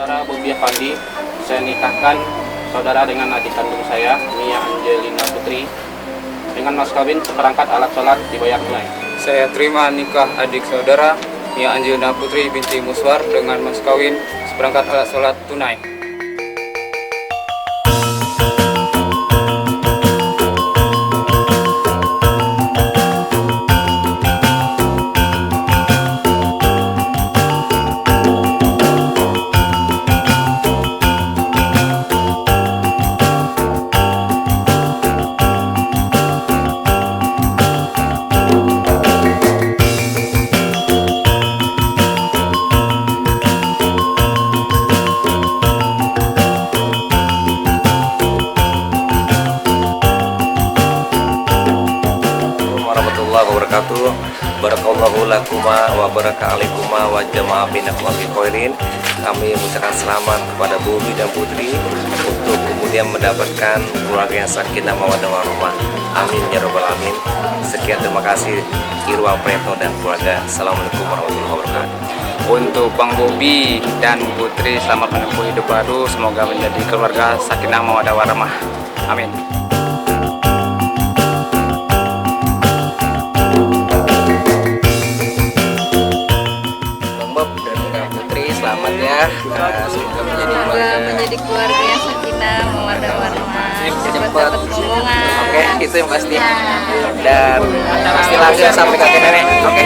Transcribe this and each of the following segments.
Saudara Bobi Afandi, saya nikahkan saudara dengan adik kandung saya, Mia Angelina Putri, dengan mas kawin seperangkat alat sholat dibayar tunai. Saya terima nikah adik saudara Mia Angelina Putri binti Muswar dengan mas kawin seperangkat alat sholat tunai. Warahmatullahi wabarakatuh. Barakallahu lakuma wa baraka alaikuma wa jama'a bainakum fi khairin. Kami mengucapkan selamat kepada Bobi dan Putri untuk kemudian mendapatkan keluarga yang sakinah mawaddah warahmah. Amin ya rabbal alamin. Sekian, terima kasih Irwan Preto dan keluarga. Assalamualaikum warahmatullahi wabarakatuh. Untuk Bang Bobi dan Putri, selamat menempuh hidup baru. Semoga menjadi keluarga sakinah mawaddah warahmah. Amin. Selamat ya, semoga menjadi keluarga yang sakinah mawaddah warahmah, cepat dapat rombongan. Oke, itu yang pasti. Dan pasti lanjut sampai kakek nenek. Oke,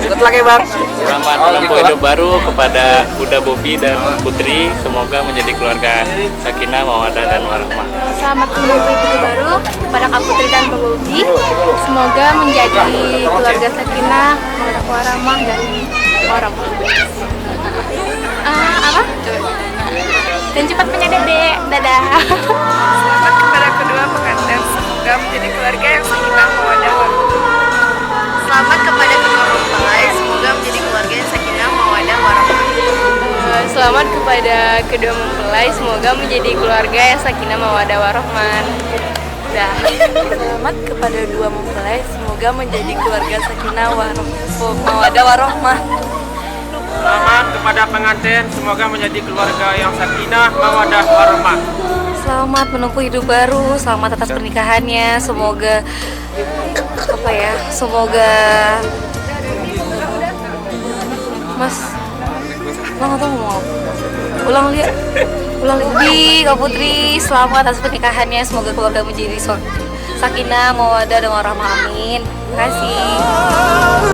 ikut lagi bang. Selamat menempuh hidup baru kepada Buddha Bobi dan Putri. Semoga menjadi keluarga sakinah mawaddah dan warahmah. Selamat menempuh hidup baru kepada Kak Putri dan Kak Bobi. Semoga menjadi keluarga sakinah mawaddah warahmah dan warahmah. Apa? Dan cepat punya dedek. Dadah. Selamat kepada kedua pengantin, semoga menjadi keluarga yang sakinah mawaddah warahmah. Selamat kepada kedua mempelai, semoga menjadi keluarga yang sakinah mawaddah warahmah. Selamat kepada kedua mempelai, semoga menjadi keluarga yang sakinah mawaddah warahmah. Dah. Selamat kepada dua mempelai, semoga menjadi keluarga sakinah mawaddah warahmah. Selamat kepada pengantin, semoga menjadi keluarga yang sakinah mawaddah warahmah. Selamat menempuh hidup baru, selamat atas pernikahannya. Semoga semoga Mas, lo nggak tahu ngomong apa? Ulang lihat, Bi, Kak Putri, selamat atas pernikahannya. Semoga keluarga menjadi sakinah mawaddah dan warahmah. Amin. Terima kasih.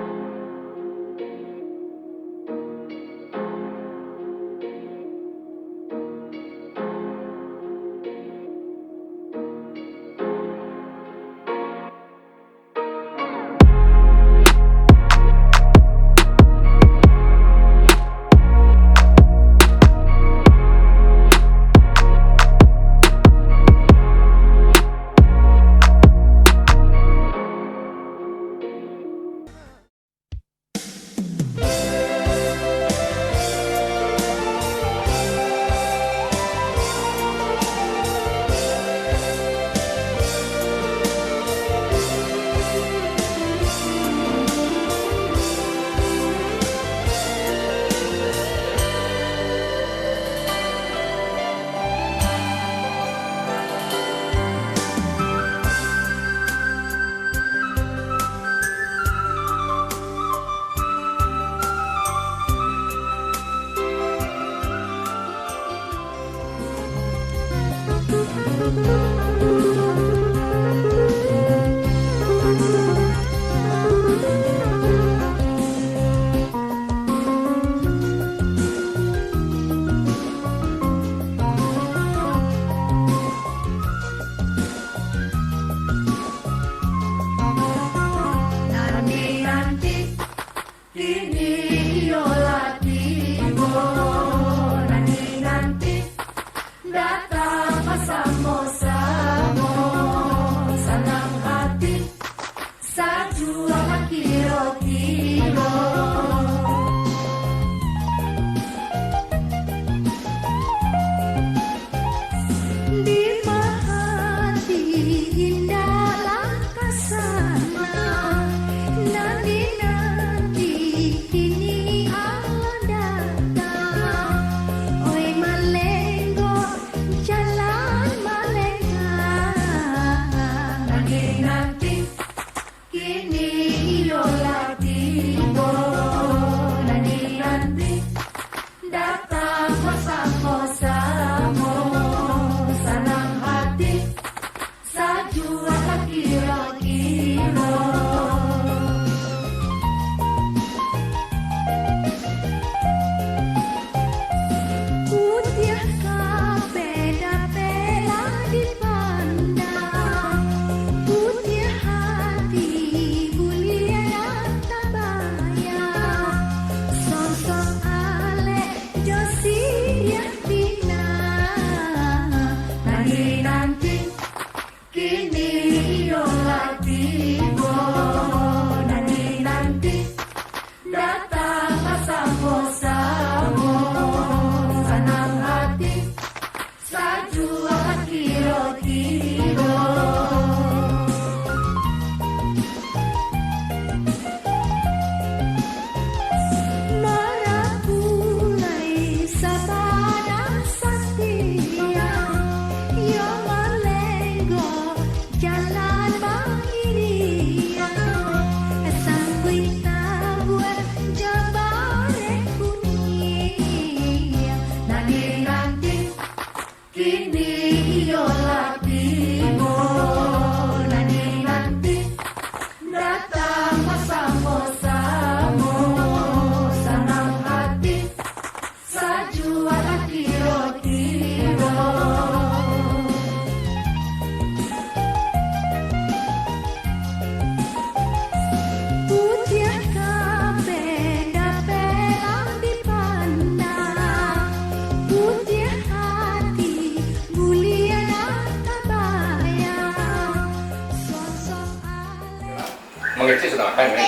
makan kan.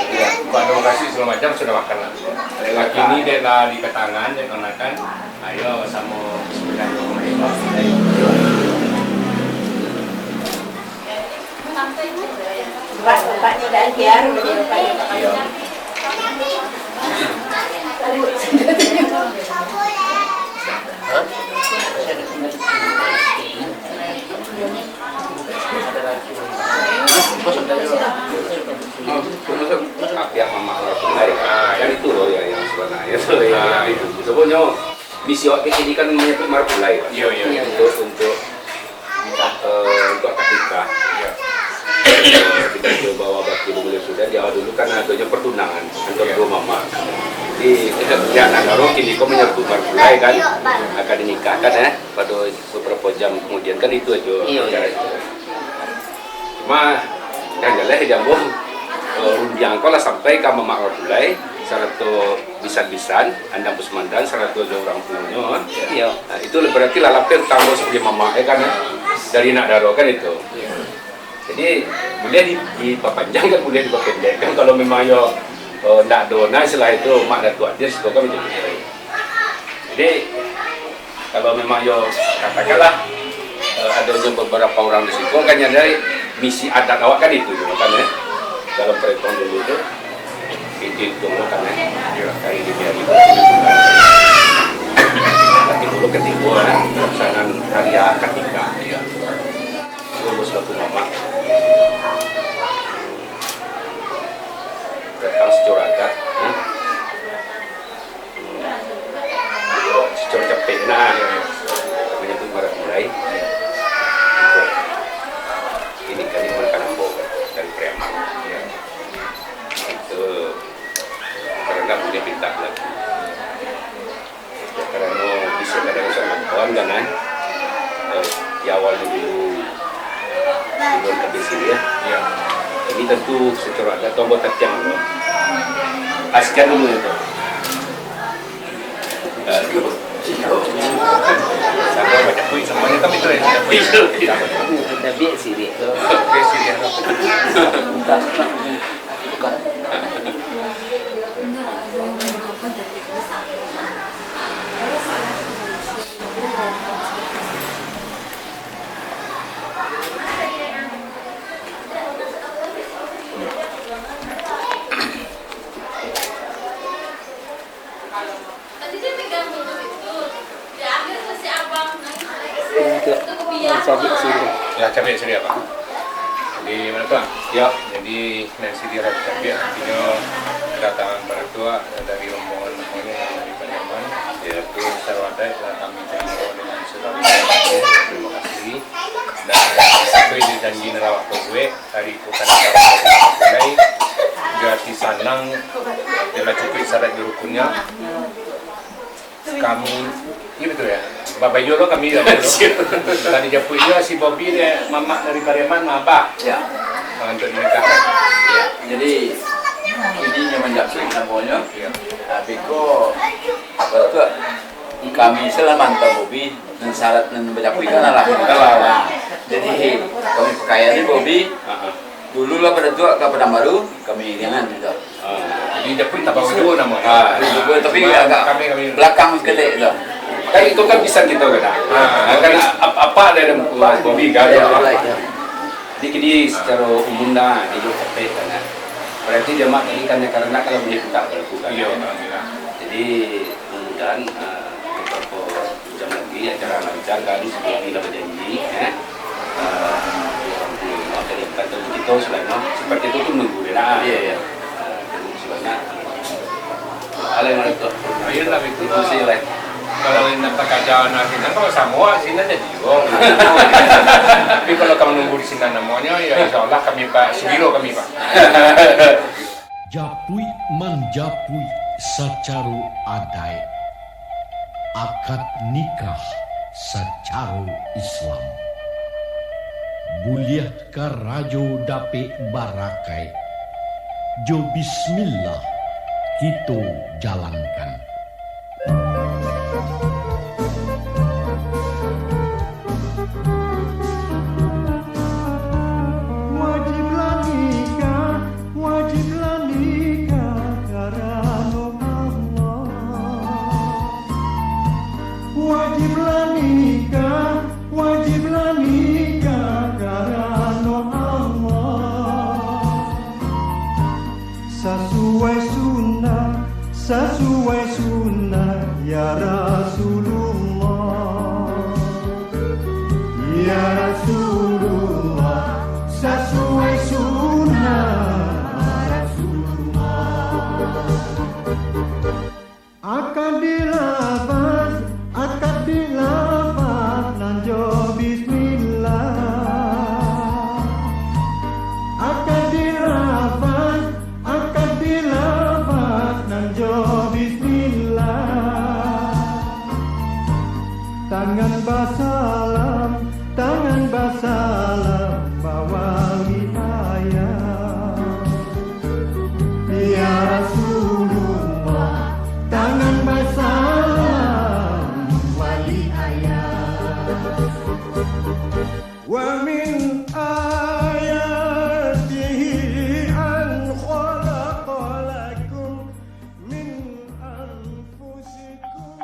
Kalau ada lokasi segala macam sudah makan lah. Lagi ini dia lah di ketangan dia kenakan. Ayo sama bismillahirrahmanirrahim. Bapaknya dah biar Kapiak mama lain. Yang itu loh ya yang sebenarnya itu. Sebenarnya misi waktu ini kan menyebut marpulai. Iya. Untuk akikah. Kita coba bakti beliau sudah di awal dulu kan adanya pertunangan antara dua mama. Jadi ya kalau kini kau menyebut marpulai kan akan dinikahkan ya pada beberapa jam kemudian kan itu aja. Iya. Cuma yang jelas jambung undian kau lah sampai ke mama marpulai sarato bisan-bisan andang pusmandan sarato orang punya. Iya. Nah, itu berarti lalapnya tambah sebagai mama kan dari nak daro kan itu. Jadi boleh diperpanjang kan boleh diperpendek kan kalau memang yo nak dona setelah itu mak dan tua dia suka menjadi. Jadi kalau memang yo katakanlah ada beberapa orang di situ kan yang dari misi adat awak kan itu kan ya dalam perhitungan dulu itu kan ya kali ini hari tapi dulu ketika pelaksanaan hari ketika ya dulu suatu mama datang secara adat secara capek menyebut marah mulai ini kali makan ambok dari preman itu karena punya pinta lagi ya, karena bisa kadang sama kawan kan di awalnya dulu habis ini ya ini tentu secara adat tombol tertiang loh askan dulu itu sama banyak kuih semuanya kami itu ya kita biar sih dia ya cabai sendiri apa? Di mana tuh? Ya, jadi nasi dia cabai artinya kedatangan para tua dari rombongan dari Pariaman yaitu Sarwadai telah kami terima dengan segala terima kasih dan sesuai janji nerawak gue hari itu kan mulai gratis sanang dengan cukup syarat rukunnya kami ini betul ya Bapak Yolo kami ya tadi japunya si Bobby dia mama dari Pariaman apa ya untuk dinikahkan ya jadi ini nyaman japsui namanya tapi kok apa tuh kami selama mantap Bobby dan syarat dan berjapui kan lah jadi kami pakaian Bobby dulu lah pada tua ke Padang Baru kami jangan gitu jadi japui tak bawa dua nama tapi agak belakang sekali gitu kan itu kan bisa gitu kan kan apa ada dalam Bobby kan jadi kini secara umum dah dia juga capek kan berarti jemaah tadi kan karena kalau boleh kita berlakukan jadi mudah-mudahan beberapa jam lagi acara lancar kan seperti dah berjanji orang dari kata kita selama seperti itu tuh nunggu deh iya sebenarnya ala yang itu ayo lah itu sih lah kalau nak pekerjaan sini kalau semua sini jadi tapi kalau kamu nunggu di sini namanya ya insya Allah kami Pak Sugiro kami Pak Japui menjapui secara adai akad nikah secara Islam buliah ke rajo dape barakai jo bismillah kita jalankan wajiblah nikah wajiblah Ya Rasulullah, Ya Rasulullah, sesuai sunnah Rasulullah. Akad dilafaz nanjo bismillah. Akad dilafaz nanjo bismillah. Tangan basalam bawa hidayah. Ya Rasulullah, tangan basalam wali ayah. Wa min ayatihi an khalaqa lakum min anfusikum.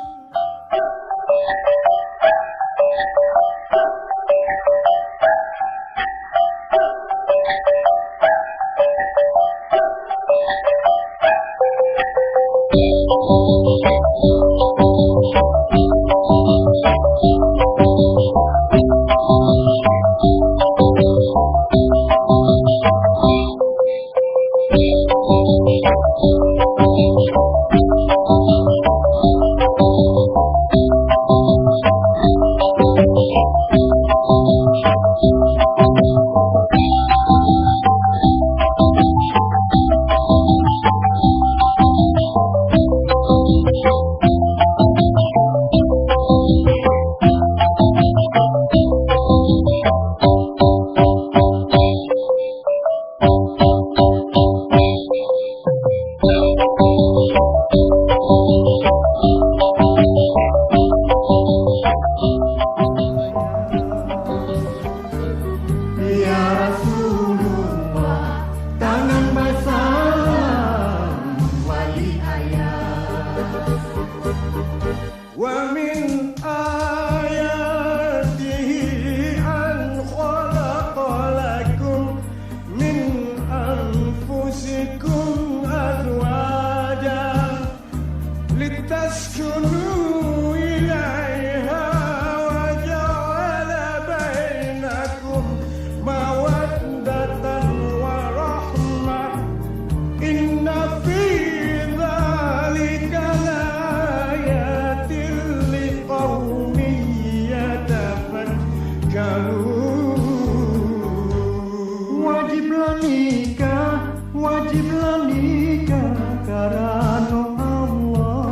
Wa min ayatihi an khalaqa lakum min anfusikum azwajan litaskunu ilaiha wa ja'ala bainakum mawaddatan wa rahmah. Inna fi dzalika wajiblah nikah karena Allah.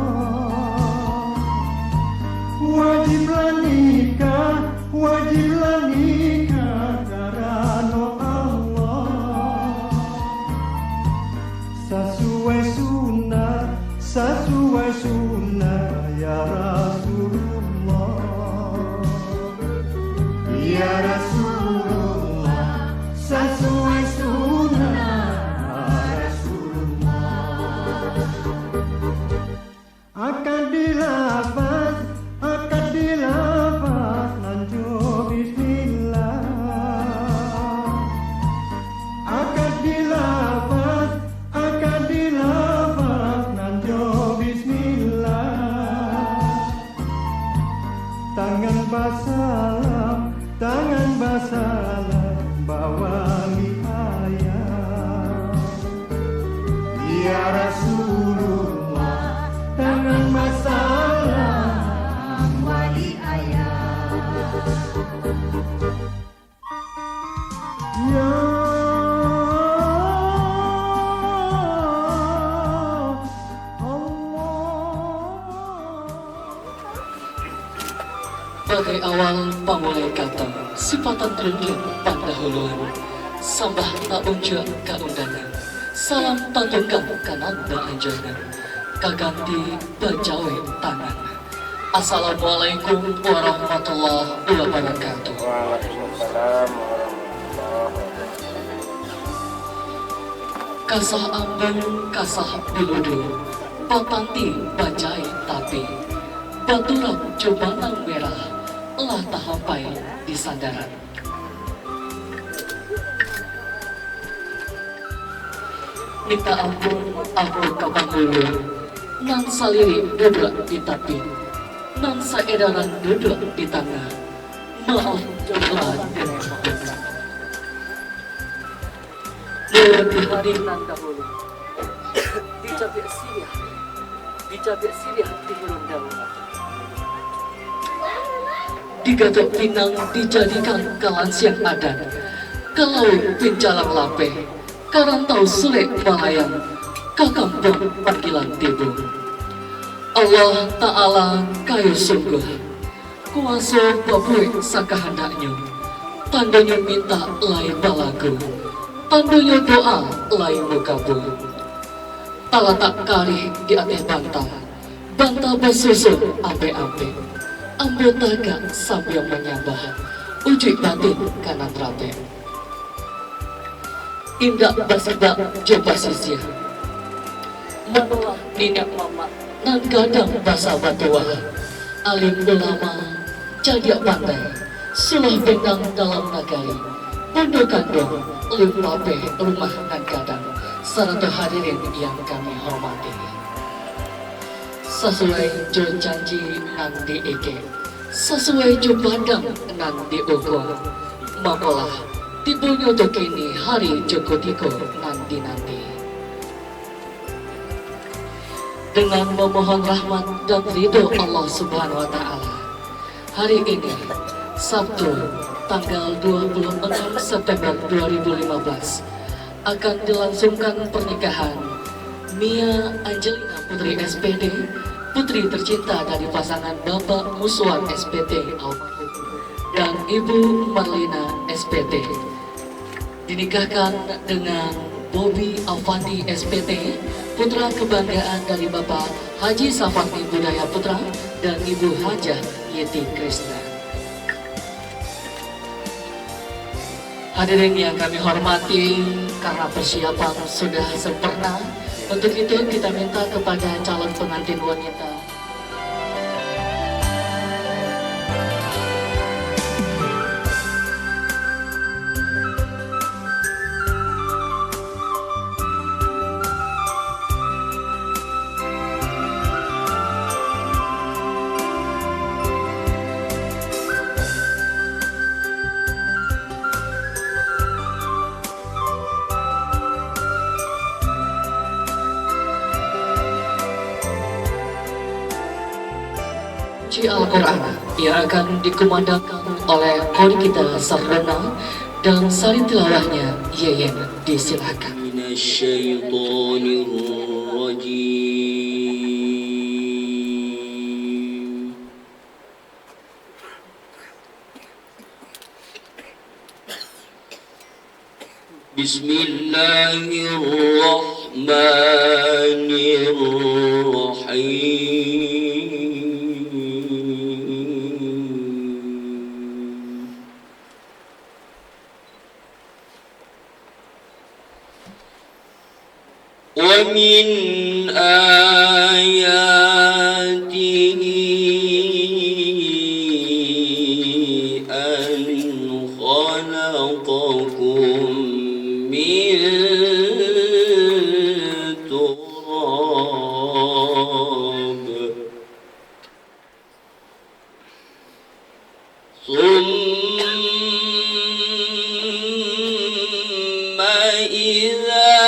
Wajiblah nikah karena Allah. Sesuai sunnah ya Rasulullah. Ya Rasulullah, sesuai sunnah Rasulullah. Akan dilafaz nanjo bismillah. Akan dilafaz nanjo bismillah. Tangan basalam bawa ayah. Ya Rasulullah, tangan basalam wali ayah. Ya Bagai awal pamulai kata sifatan terlebih pendahuluan sambah tak unjuk keundangan salam tatungkan kananda anjana kaganti berjauh tangan. Assalamualaikum warahmatullahi wabarakatuh. Waalaikumsalam warahmatullahi wabarakatuh. Kasah ambung kasah biludu patanti bajai tapi baturan cobanan merah telah tahampai di sandaran. Minta ampun aku kapanggulu nan saliri duduk di tapi, nan saedaran duduk di tengah. Maaf jumlah di hari nan dahulu dicabik Syria di hirung daun, digatok pinang dijadikan kalan siang adat, kalau pinjalang lape karantau sulit malayang kakampung panggilan tibu. Allah Ta'ala kayu sungguh kuasa babui sakahandaknya, pandunya minta lai balagu, pandunya doa lai mukabul. Pala tak kari di atas bantah bersusun ape-ape, anggota gak sambil menyabah, uji batin kanan rape. Indah basibak coba sisir, menolak ninak mama, nan kadang basa batuah, alim ulama, jadiak pandai, sulah bendang dalam nagari, pundukan dong, lupape rumah nan kadang, serta hadirin yang kami hormati. Sesuai jo janji nan diike, sesuai jo badang nan diukur, makalah tibunya untuk kini hari Joko Tiko nanti-nanti. Dengan memohon rahmat dan ridho Allah Subhanahu wa Ta'ala, hari ini Sabtu tanggal 26 September 2015 akan dilangsungkan pernikahan Mia Angelina Putri SPD, putri tercinta dari pasangan Bapak Muswan SPD almarhum dan Ibu Marlina SPD, dinikahkan dengan Bobby Alfandi SPD, putra kebanggaan dari Bapak Haji Safardi Budaya Putra dan Ibu Hajah Yeti Krishna. Hadirin yang kami hormati, karena persiapan sudah sempurna, untuk itu kita minta kepada calon pengantin wanita Al-Quran yang akan dikumandangkan oleh kori kita Sarlana dan sari tilawahnya Yeyen, disilakan. Bismillahirrahmanirrahim. ومن آياته أن خلقكم من تراب ثم إذا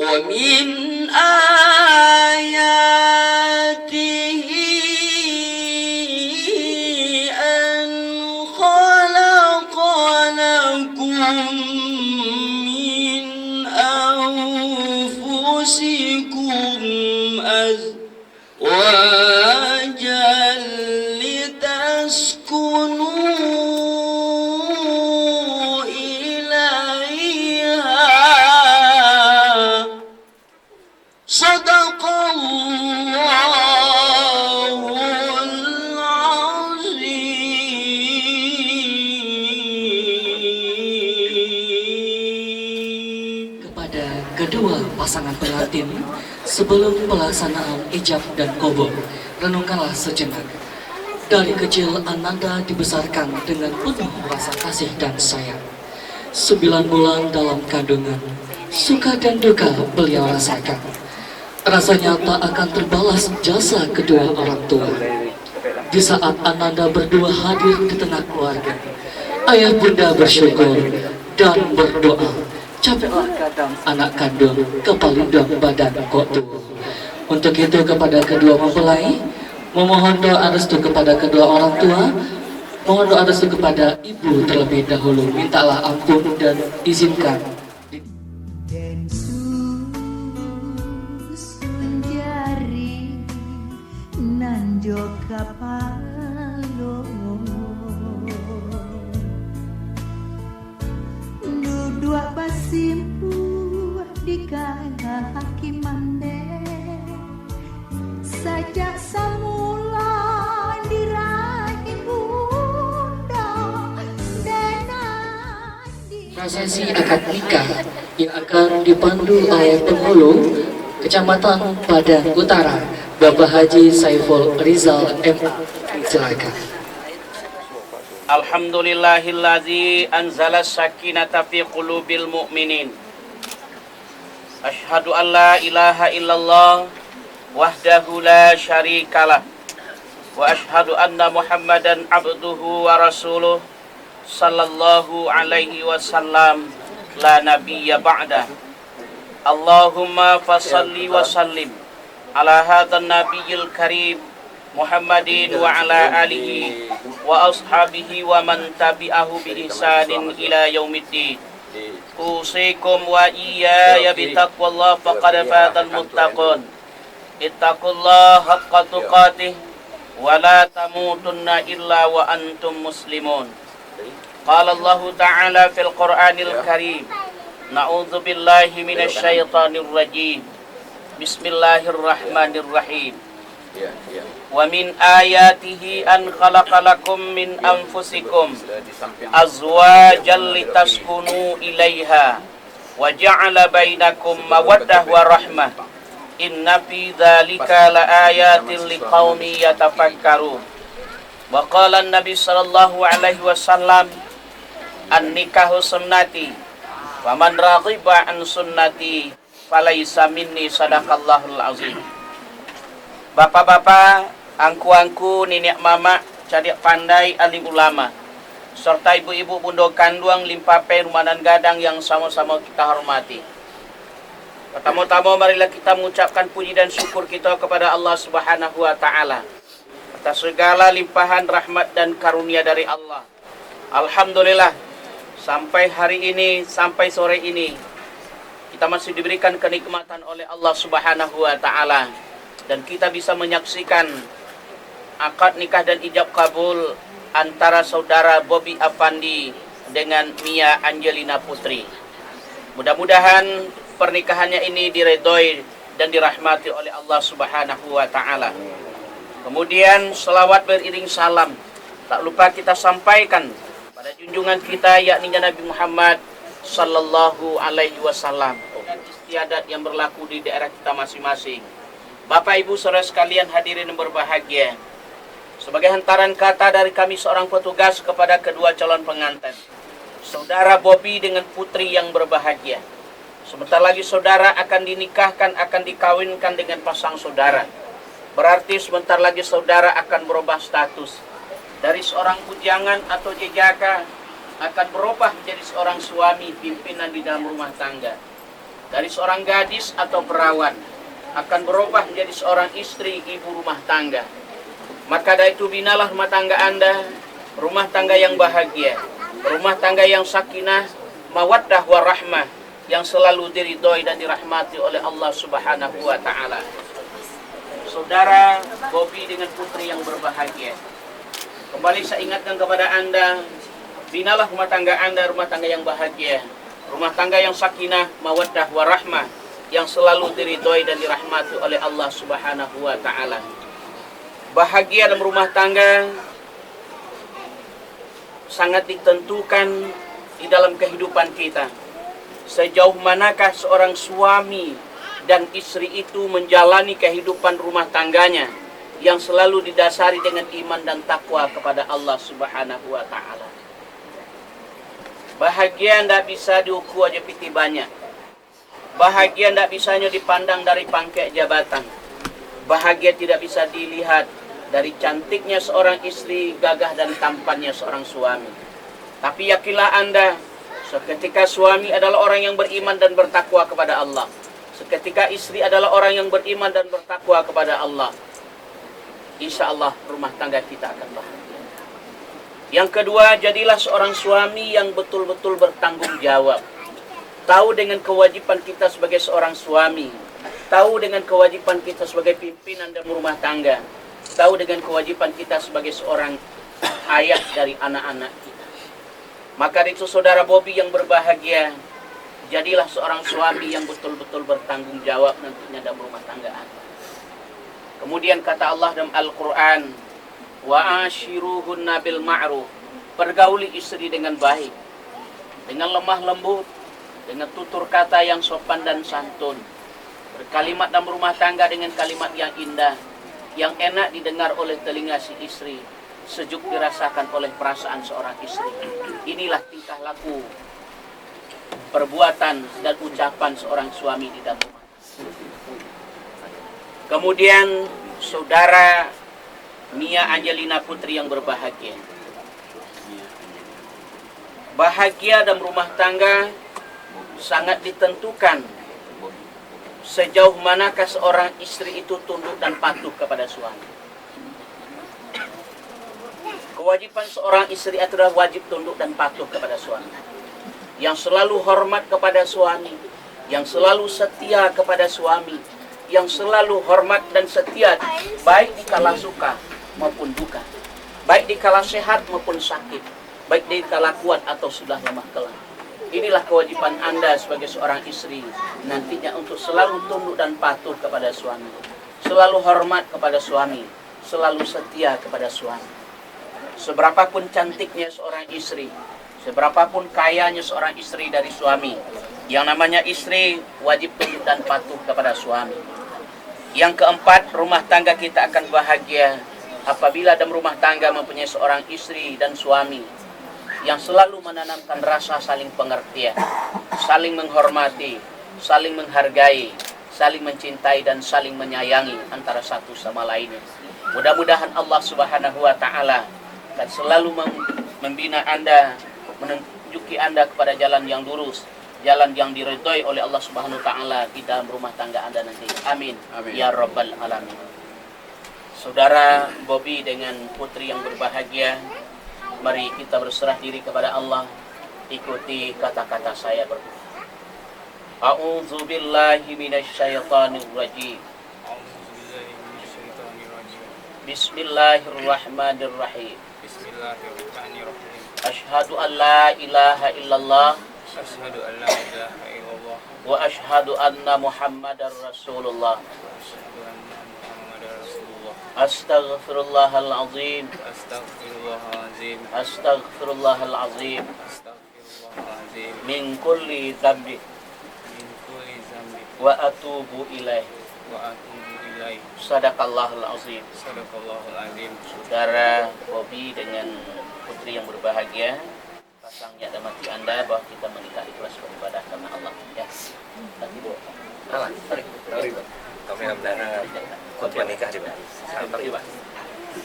ومن آياته أن خلق لكم من أنفسكم أزواجا لتسكنوا إليها kedua pasangan pengantin, sebelum pelaksanaan ijab dan qabul, renungkanlah sejenak. Dari kecil Ananda dibesarkan dengan penuh rasa kasih dan sayang. 9 bulan dalam kandungan, suka dan duka beliau rasakan. Rasanya tak akan terbalas jasa kedua orang tua. Di saat Ananda berdua hadir di tengah keluarga, ayah bunda bersyukur dan berdoa, capeklah kadang anak kandung, kepalindung badan kok tua. Untuk itu kepada kedua mempelai, memohon doa restu kepada kedua orang tua, mohon doa restu kepada ibu terlebih dahulu. Mintalah ampun dan izinkan. Susun jari nanjo kapalo duduk basimpu di kaki mande sajak semula diraih bunda Prosesi akad nikah yang akan dipandu oleh penghulu Kecamatan Padang Utara, Bapak Haji Saiful Rizal MA. Silakan. Alhamdulillahillazi anzala sakinata fi qulubil mu'minin. Asyhadu an la ilaha illallah wahdahu la syarikalah wa asyhadu anna Muhammadan abduhu wa rasuluh sallallahu alaihi wasallam la nabiyya ba'da. Allahumma fasalli wa sallim ala hadzal nabiyil karim Muhammadin wa ala alihi wa ashabihi wa man tabi'ahu bi ihsanin ila yaumiddin. Usikum wa iyaya bi taqwallah faqad fatal muttaqun. Ittaqullaha haqqa tuqatih wa la tamutunna illa wa antum muslimun. Qala Allah Ta'ala fil Qur'anil Karim. Na'udzu billahi minasy syaithanir rajim. Bismillahirrahmanirrahim. Wa min ayatihi an khalaqalakum min anfusikum azwajan litaskunu ilaiha wa ja'ala bainakum mawaddah wa rahmah. Inna fi dzalika laayatin liqaumin yatafakkarun. Wa qala an-nabi sallallahu alaihi wasallam an-nikahu sunnati wa man raghiba an sunnati falaisa minni, sadaqallahul azim. Bapak-bapak, angku-angku, nenek mama, cadik pandai, alim ulama, serta ibu-ibu bundo kandung, limpape, rumah dan gadang yang sama-sama kita hormati. Pertama-tama marilah kita mengucapkan puji dan syukur kita kepada Allah Subhanahu wa Ta'ala atas segala limpahan rahmat dan karunia dari Allah. Alhamdulillah, sampai hari ini, sampai sore ini, kita masih diberikan kenikmatan oleh Allah Subhanahu wa Ta'ala, dan kita bisa menyaksikan akad nikah dan ijab kabul antara saudara Bobby Afandi dengan Mia Angelina Putri. Mudah-mudahan pernikahannya ini diredoi dan dirahmati oleh Allah Subhanahu wa Ta'ala. Kemudian selawat beriring salam tak lupa kita sampaikan pada junjungan kita, yakni Nabi Muhammad sallallahu alaihi wasallam, istiadat yang berlaku di daerah kita masing-masing. Bapak Ibu saudara sekalian hadirin yang berbahagia, sebagai hantaran kata dari kami seorang petugas kepada kedua calon pengantin, saudara Bobby dengan Putri yang berbahagia, sebentar lagi saudara akan dinikahkan, akan dikawinkan dengan pasang saudara. Berarti sebentar lagi saudara akan berubah status dari seorang bujangan atau jejaka, akan berubah menjadi seorang suami pimpinan di dalam rumah tangga. Dari seorang gadis atau perawan akan berubah menjadi seorang istri, ibu rumah tangga. Maka dari itu binalah rumah tangga Anda, rumah tangga yang bahagia, rumah tangga yang sakinah, mawaddah warahmah, yang selalu diridhoi dan dirahmati oleh Allah Subhanahu wa Ta'ala. Saudara Bobby dengan Putri yang berbahagia, kembali saya ingatkan kepada Anda, binalah rumah tangga Anda rumah tangga yang bahagia, rumah tangga yang sakinah, mawaddah warahmah, yang selalu diridhoi dan dirahmati oleh Allah Subhanahu wa Ta'ala. Bahagia dalam rumah tangga sangat ditentukan di dalam kehidupan kita. sejauh manakah seorang suami dan istri itu menjalani kehidupan rumah tangganya yang selalu didasari dengan iman dan takwa kepada Allah Subhanahu wa Ta'ala. Bahagia tidak bisa diukur aja piti banyak. Bahagia tidak bisanya dipandang dari pangkat jabatan. Bahagia tidak bisa dilihat dari cantiknya seorang istri, gagah dan tampannya seorang suami. Tapi yakinlah Anda, seketika suami adalah orang yang beriman dan bertakwa kepada Allah, seketika istri adalah orang yang beriman dan bertakwa kepada Allah, insya Allah rumah tangga kita akan bahagia. Yang kedua, jadilah seorang suami yang betul-betul bertanggung jawab. Tahu dengan kewajiban kita sebagai seorang suami, tahu dengan kewajiban kita sebagai pimpinan dalam rumah tangga, tahu dengan kewajiban kita sebagai seorang ayah dari anak-anak kita. Maka itu saudara Bobby yang berbahagia, jadilah seorang suami yang betul-betul bertanggung jawab nantinya dalam rumah tangga Anda. Kemudian kata Allah dalam Al-Quran, wa ashiruhunna bil ma'ruf, pergauli istri dengan baik, dengan lemah lembut, dengan tutur kata yang sopan dan santun, berkalimat dalam rumah tangga dengan kalimat yang indah, yang enak didengar oleh telinga si istri, sejuk dirasakan oleh perasaan seorang istri. Inilah tingkah laku, perbuatan dan ucapan seorang suami di dalam rumah. Kemudian saudara Mia Angelina Putri yang berbahagia, bahagia dalam rumah tangga sangat ditentukan sejauh manakah seorang istri itu tunduk dan patuh kepada suami. Kewajiban seorang istri adalah wajib tunduk dan patuh kepada suami, yang selalu hormat kepada suami, yang selalu setia kepada suami, yang selalu hormat dan setia baik dikala suka maupun duka, baik dikala sehat maupun sakit, baik dikala kuat atau sudah lemah kelak. Inilah kewajiban Anda sebagai seorang istri nantinya, untuk selalu tunduk dan patuh kepada suami, selalu hormat kepada suami, selalu setia kepada suami. Seberapapun cantiknya seorang istri, seberapapun kayanya seorang istri dari suami, yang namanya istri wajib tunduk dan patuh kepada suami. Yang keempat, rumah tangga kita akan bahagia apabila dalam rumah tangga mempunyai seorang istri dan suami yang selalu menanamkan rasa saling pengertian, saling menghormati, saling menghargai, saling mencintai dan saling menyayangi antara satu sama lainnya. Mudah-mudahan Allah Subhanahu wa Ta'ala akan selalu membina Anda, menunjuki Anda kepada jalan yang lurus, jalan yang diridhoi oleh Allah Subhanahu wa Ta'ala di dalam rumah tangga Anda nanti. Amin. Amin. Ya Rabbal Alamin. Saudara Bobby dengan Putri yang berbahagia, mari kita berserah diri kepada Allah. Ikuti kata-kata saya berdoa. A'udzu billahi minasyaitonir rajim. Bismillahirrahmanirrahim. Bismillahirrahmanirrahim. Asyhadu an la ilaha illallah. Asyhadu an la ilaha illallah. Wa asyhadu anna Muhammadar Rasulullah. Astaghfirullahalazim. Astaghfirullahalazim. Astaghfirullahalazim. Astaghfirullahalazim. Min kulli dzambi. Min kulli dzambi. Wa atubu ilaih. Wa atubu ilaih. Sadaqallahul azim. Sadaqallahul azim. Saudara Bobby dengan Putri yang berbahagia, pasangnya ada mati Anda bahwa kita menikah ikhlas beribadah karena Allah. Ya. Tadi Bu. Alah, mari. Kami alhamdulillah khutbah nikah di Pak.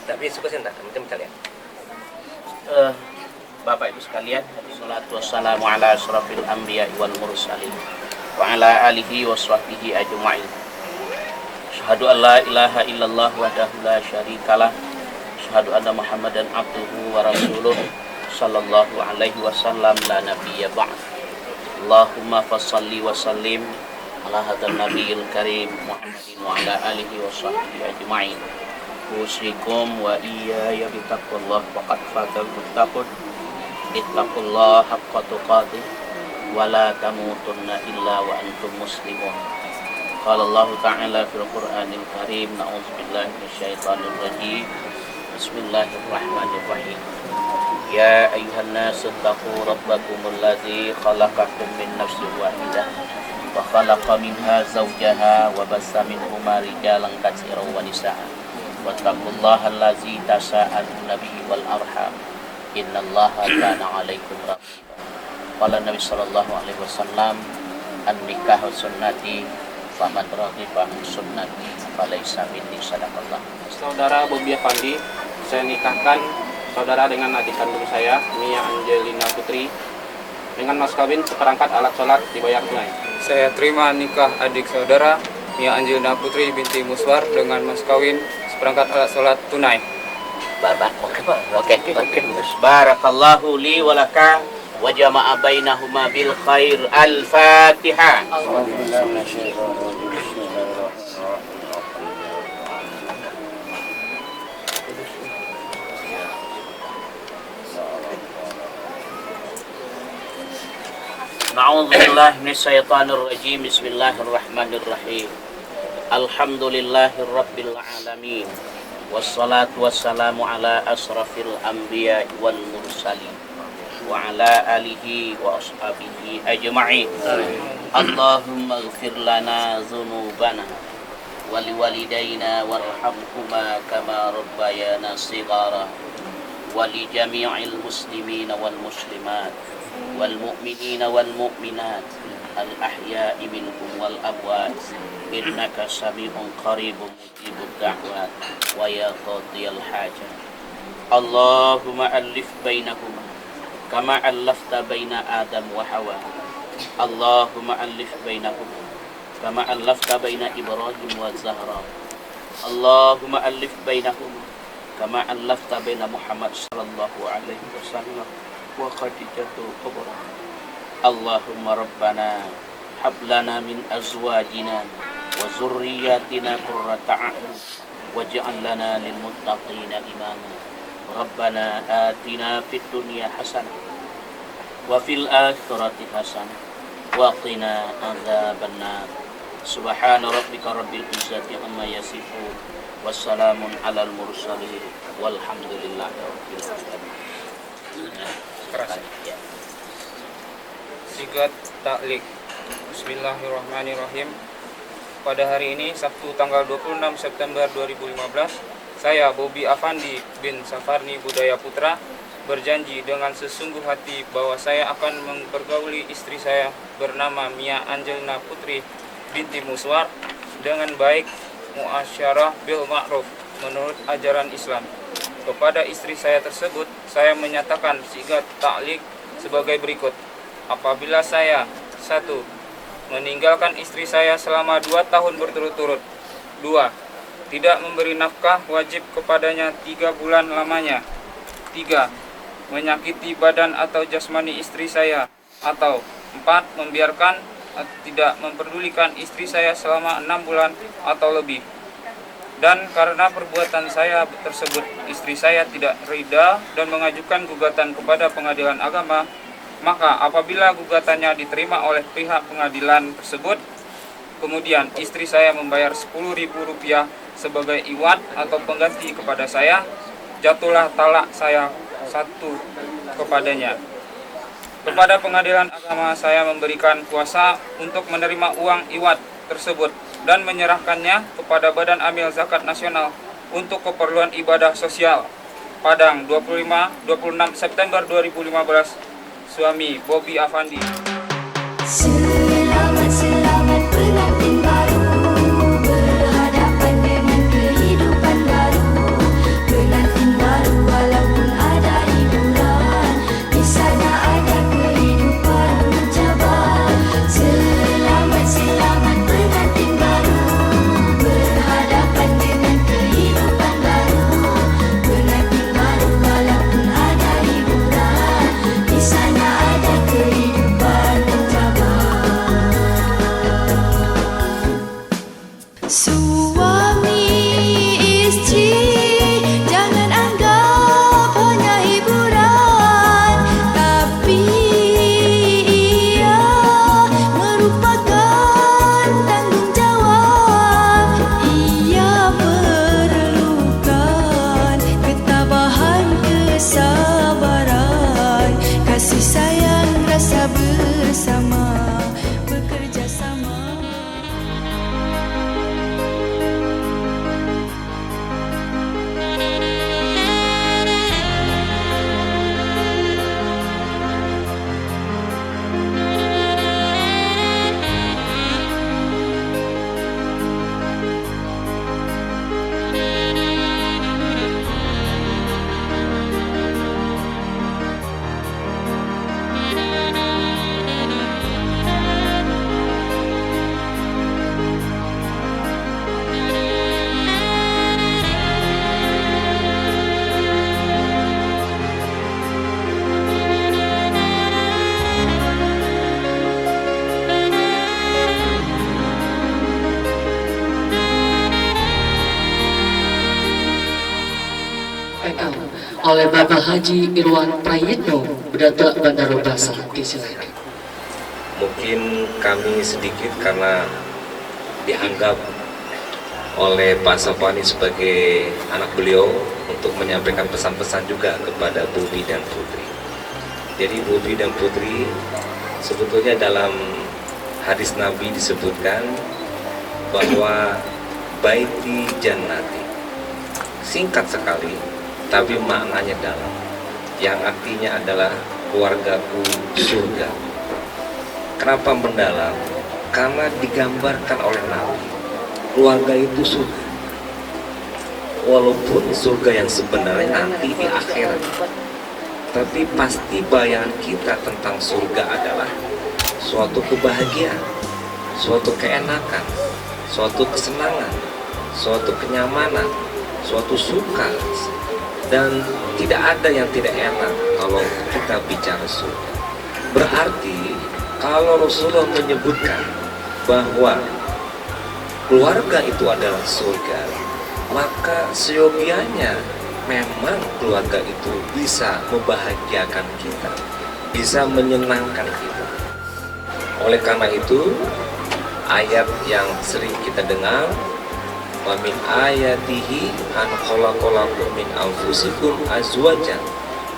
Tapi suka sih enggak, macam kalian. Bapak Ibu sekalian, wassalatu wassalamu ala asyrafil anbiya'i wal mursalin wa ala alihi wa sahbihi ajma'in. Asyhadu an la ilaha illallah wahdahu la syarikalah. Asyhadu anna Muhammadan abduhu wa rasuluh sallallahu alaihi wasallam la nabiyya ba'd. Allahumma fassalli wa sallim ala hadzal nabiyil karim Muhammadin wa ala alihi wa sahbihi ajma'in. Usikum wa iyaya bitaqwallah faqad fatal muttaqun. Ittaqullah haqqa tuqatih wa la tamutunna illa wa antum muslimun. Qala Allah ta'ala fil Qur'anil Karim, na'udzubillahi minasyaitonir rajim. Bismillahirrahmanirrahim. يا أيها الناس اتقوا ربكم الذي خلقكم من نفس واحدة وخلق منها زوجها وبث منهما رجالا كثيرا ونساء واتقوا الله الذي تساءلون به والأرحام إن الله كان عليكم رقيبا. قال النبي صلى الله عليه وسلم النكاح sunnati faman raghiba an sunnati falaysa minni. Sadaqallah. Saudara Bobi Afandi, saya nikahkan saudara dengan adik kandung saya, Mia Angelina Putri, dengan mas kawin seperangkat alat sholat dibayar tunai. Saya terima nikah adik saudara Mia Angelina Putri binti Muswar dengan mas kawin seperangkat alat sholat tunai. Oke. Barakallahu li wa laka wa jama'a bainahuma bil khair. Al-Fatihah. A'udzu billahi minasyaitonir rajim. Bismillahirrahmanirrahim. Alhamdulillahirabbil alamin. Wassalatu wassalamu ala asrafil anbiya wal mursalin wa ala alihi wa ashabihi ajma'in. Allahumma ighfir lana dhunubana wa liwalidayna warhamhuma kama rabbayana shighara wa li jami'il muslimina wal muslimat wal mu'minina wal mu'minat al ahya'i minhum wal amwat innaka sami'un qaribun mujibud da'wat wa ya qadiyal hajat. Allahumma alif bainahuma kama allafta baina Adam wa Hawa. Allahumma alif bainahuma kama allafta baina Ibrahim wa Zahra. Allahumma alif bainahuma kama allafta baina Muhammad sallallahu alaihi wasallam wa Khadijatul Kubra. Allahumma rabbana hab lana min azwajina wa zurriyyatina qurrata a'yun waj'al lana lil muttaqina imama. Rabbana atina fid dunya hasanah wa fil akhirati hasanah wa qina adzabannar. Subhana rabbika rabbil izzati amma yasifun wassalamun alal mursalin walhamdulillahi rabbil alamin. Sigat taklik. Bismillahirrahmanirrahim. Pada hari ini Sabtu tanggal 26 September 2015, saya Bobi Afandi bin Safarni Budaya Putra berjanji dengan sesungguh hati bahwa saya akan mempergauli istri saya bernama Mia Angelina Putri binti Muswar dengan baik, muasyarah bil ma'ruf menurut ajaran Islam. Kepada istri saya tersebut, saya menyatakan sigat taklik sebagai berikut. Apabila saya 1. Meninggalkan istri saya selama 2 tahun berturut-turut. 2. Tidak memberi nafkah wajib kepadanya 3 bulan lamanya. 3. Menyakiti badan atau jasmani istri saya. Atau 4. Membiarkan atau tidak memperdulikan istri saya selama 6 bulan atau lebih. Dan karena perbuatan saya tersebut, istri saya tidak ridha dan mengajukan gugatan kepada pengadilan agama, maka apabila gugatannya diterima oleh pihak pengadilan tersebut, kemudian istri saya membayar Rp10.000 sebagai iwat atau pengganti kepada saya, jatuhlah talak saya 1 kepadanya. Kepada pengadilan agama saya memberikan kuasa untuk menerima uang iwat tersebut dan menyerahkannya kepada Badan Amil Zakat Nasional untuk keperluan ibadah sosial. Padang, 26 September 2015. Suami Bobi Afandi. Selamat pengantin baru, berhadapan dengan kehidupan baru. Pengantin baru walaupun ada hiburan, di sana ada kehidupan mencabar. Selamat pengantin baru, berhadapan dengan kehidupan baru. Pengantin baru walaupun ada hiburan, di sana ada kehidupan mencabar. sama-sama bekerja sama. Oleh Bapak Haji Irwan Prayitno, Datuk Bandar Basa, disilakan. Mungkin kami sedikit karena dianggap oleh Pak Safani sebagai anak beliau untuk menyampaikan pesan-pesan juga kepada Bobi dan Putri. Jadi Bobi dan Putri sebetulnya dalam hadis Nabi disebutkan bahwa baiti jannati, singkat sekali tapi maknanya dalam, yang artinya adalah keluargaku surga. Kenapa mendalam? Karena digambarkan oleh Nabi keluarga itu surga, walaupun surga yang sebenarnya nanti di akhirat, tapi pasti bayangan kita tentang surga adalah suatu kebahagiaan, suatu keenakan, suatu kesenangan, suatu kenyamanan, suatu suka. Dan tidak ada yang tidak enak kalau kita bicara surga. Berarti kalau Rasulullah menyebutkan bahwa keluarga itu adalah surga, maka seyogianya memang keluarga itu bisa membahagiakan kita, bisa menyenangkan kita. Oleh karena itu, ayat yang sering kita dengar, wa min ayatihi an khalaqalakum min anfusikum azwajan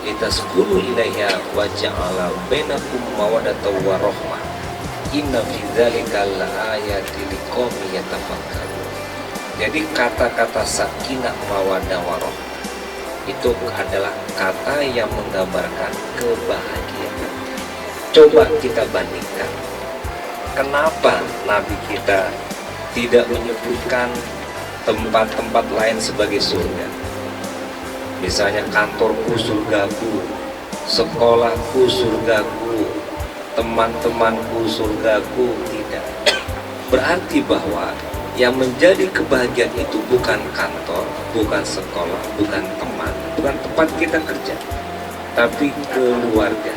litaskunu ilaiha wa ja'ala bainakum mawaddatan wa rahmah inna fi dzalika laayatin liqaumin yatafakkarun. Jadi kata-kata sakinah mawaddah warahmah itu adalah kata yang menggambarkan kebahagiaan. Coba kita bandingkan, kenapa Nabi kita tidak menyebutkan tempat-tempat lain sebagai surga? Misalnya kantorku surgaku, sekolahku surgaku, teman-temanku surgaku. Tidak. Berarti bahwa yang menjadi kebahagiaan itu bukan kantor, bukan sekolah, bukan teman, bukan tempat kita kerja, tapi keluarga.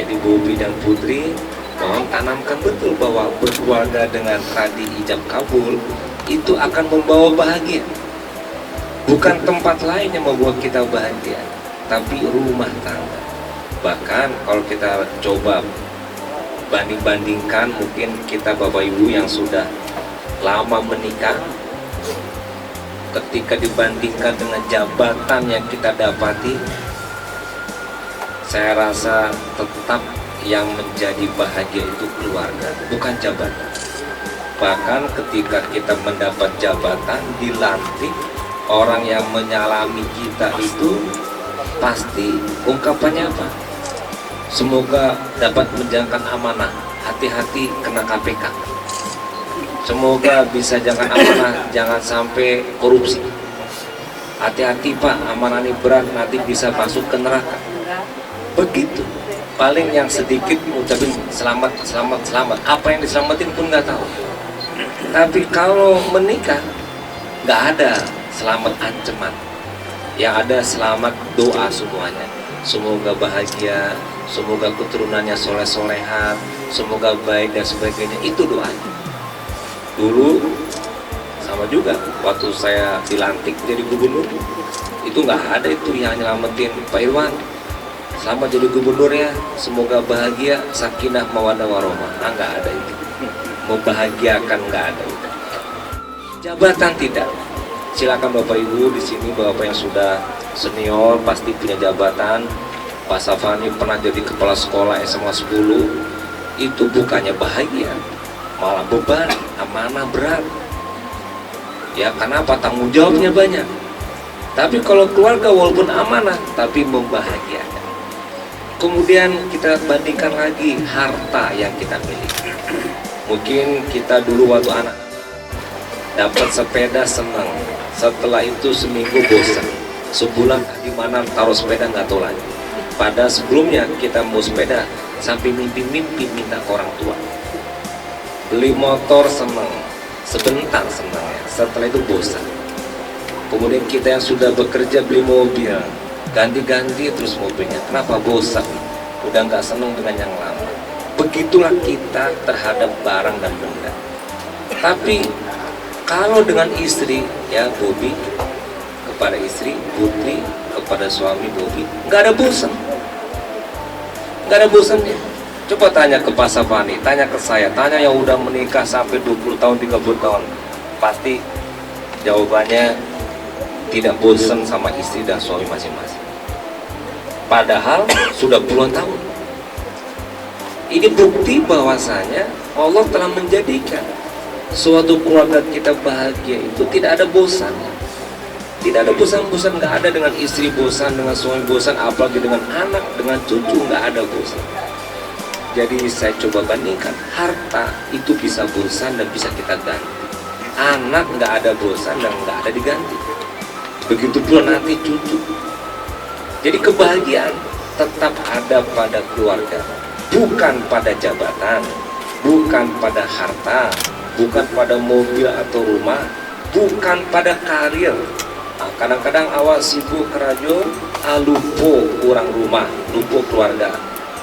Jadi Bobi dan Putri mohon tanamkan betul bahwa berkeluarga dengan tadi ijab kabul itu akan membawa bahagia. Bukan tempat lain yang membuat kita bahagia, tapi rumah tangga. Bahkan kalau kita coba banding-bandingkan, mungkin kita Bapak Ibu yang sudah lama menikah, ketika dibandingkan dengan jabatan yang kita dapati, saya rasa tetap yang menjadi bahagia itu keluarga, bukan jabatan. Bahkan ketika kita mendapat jabatan, dilantik, orang yang menyalami kita itu pasti ungkapannya apa? Semoga dapat menjalankan amanah, hati-hati kena KPK. Semoga bisa jalankan amanah, jangan sampai korupsi. Hati-hati Pak, amanah ini berat, nanti bisa masuk ke neraka. Begitu. Paling yang sedikit ucapin selamat, selamat, selamat. Apa yang diselamatin pun nggak tahu. Tapi kalau menikah, nggak ada selamat ancaman. Yang ada selamat doa semuanya. Semoga bahagia, semoga keturunannya soleh-solehat, semoga baik dan sebagainya. Itu doanya. Dulu sama juga, waktu saya dilantik jadi gubernur, itu nggak ada itu yang nyelamatin Pak Irwan. Selamat jadi gubernur ya, semoga bahagia, sakinah mawaddah warahmah. Nggak ada itu. Membahagiakan nggak ada itu. Jabatan tidak. Silakan Bapak Ibu di sini, Bapak yang sudah senior pasti punya jabatan. Pak Safani pernah jadi kepala sekolah SMA 10. itu bukannya bahagia, malah beban, amanah berat. Ya, kenapa? Tanggung jawabnya banyak. Tapi kalau keluarga walaupun amanah, tapi membahagiakan. Kemudian kita bandingkan lagi harta yang kita miliki. Mungkin kita dulu waktu anak dapat sepeda senang, setelah itu seminggu bosan, sebulan di mana taruh sepeda nggak tahu lagi. Pada sebelumnya kita mau sepeda sampai mimpi-mimpi minta ke orang tua. Beli motor senang, sebentar senangnya, setelah itu bosan. Kemudian kita yang sudah bekerja beli mobil, ganti-ganti terus mobilnya, kenapa? Bosan, udah nggak senang dengan yang lama. Begitulah kita terhadap barang dan benda. Tapi kalau dengan istri, ya Bobi kepada istri, Putri kepada suami Bobi, nggak ada bosan, nggak ada bosannya. Coba tanya ke Pak Safani, tanya ke saya, tanya yang udah menikah sampai 20 tahun, 30 tahun, pasti jawabannya tidak bosan sama istri dan suami masing-masing. Padahal sudah puluhan tahun. Ini bukti bahwasanya Allah telah menjadikan suatu keluarga kita bahagia itu tidak ada bosannya. Tidak ada bosan-bosan, nggak ada dengan istri bosan, dengan suami bosan, apalagi dengan anak, dengan cucu nggak ada bosan. Jadi saya coba bandingkan, harta itu bisa bosan dan bisa kita ganti. Anak nggak ada bosan dan nggak ada diganti. Begitu pula nanti cucu. Jadi kebahagiaan tetap ada pada keluarga, bukan pada jabatan, bukan pada harta, bukan pada mobil atau rumah, bukan pada karir. Nah, kadang-kadang awak sibuk kerajo, lupa orang rumah, lupa keluarga.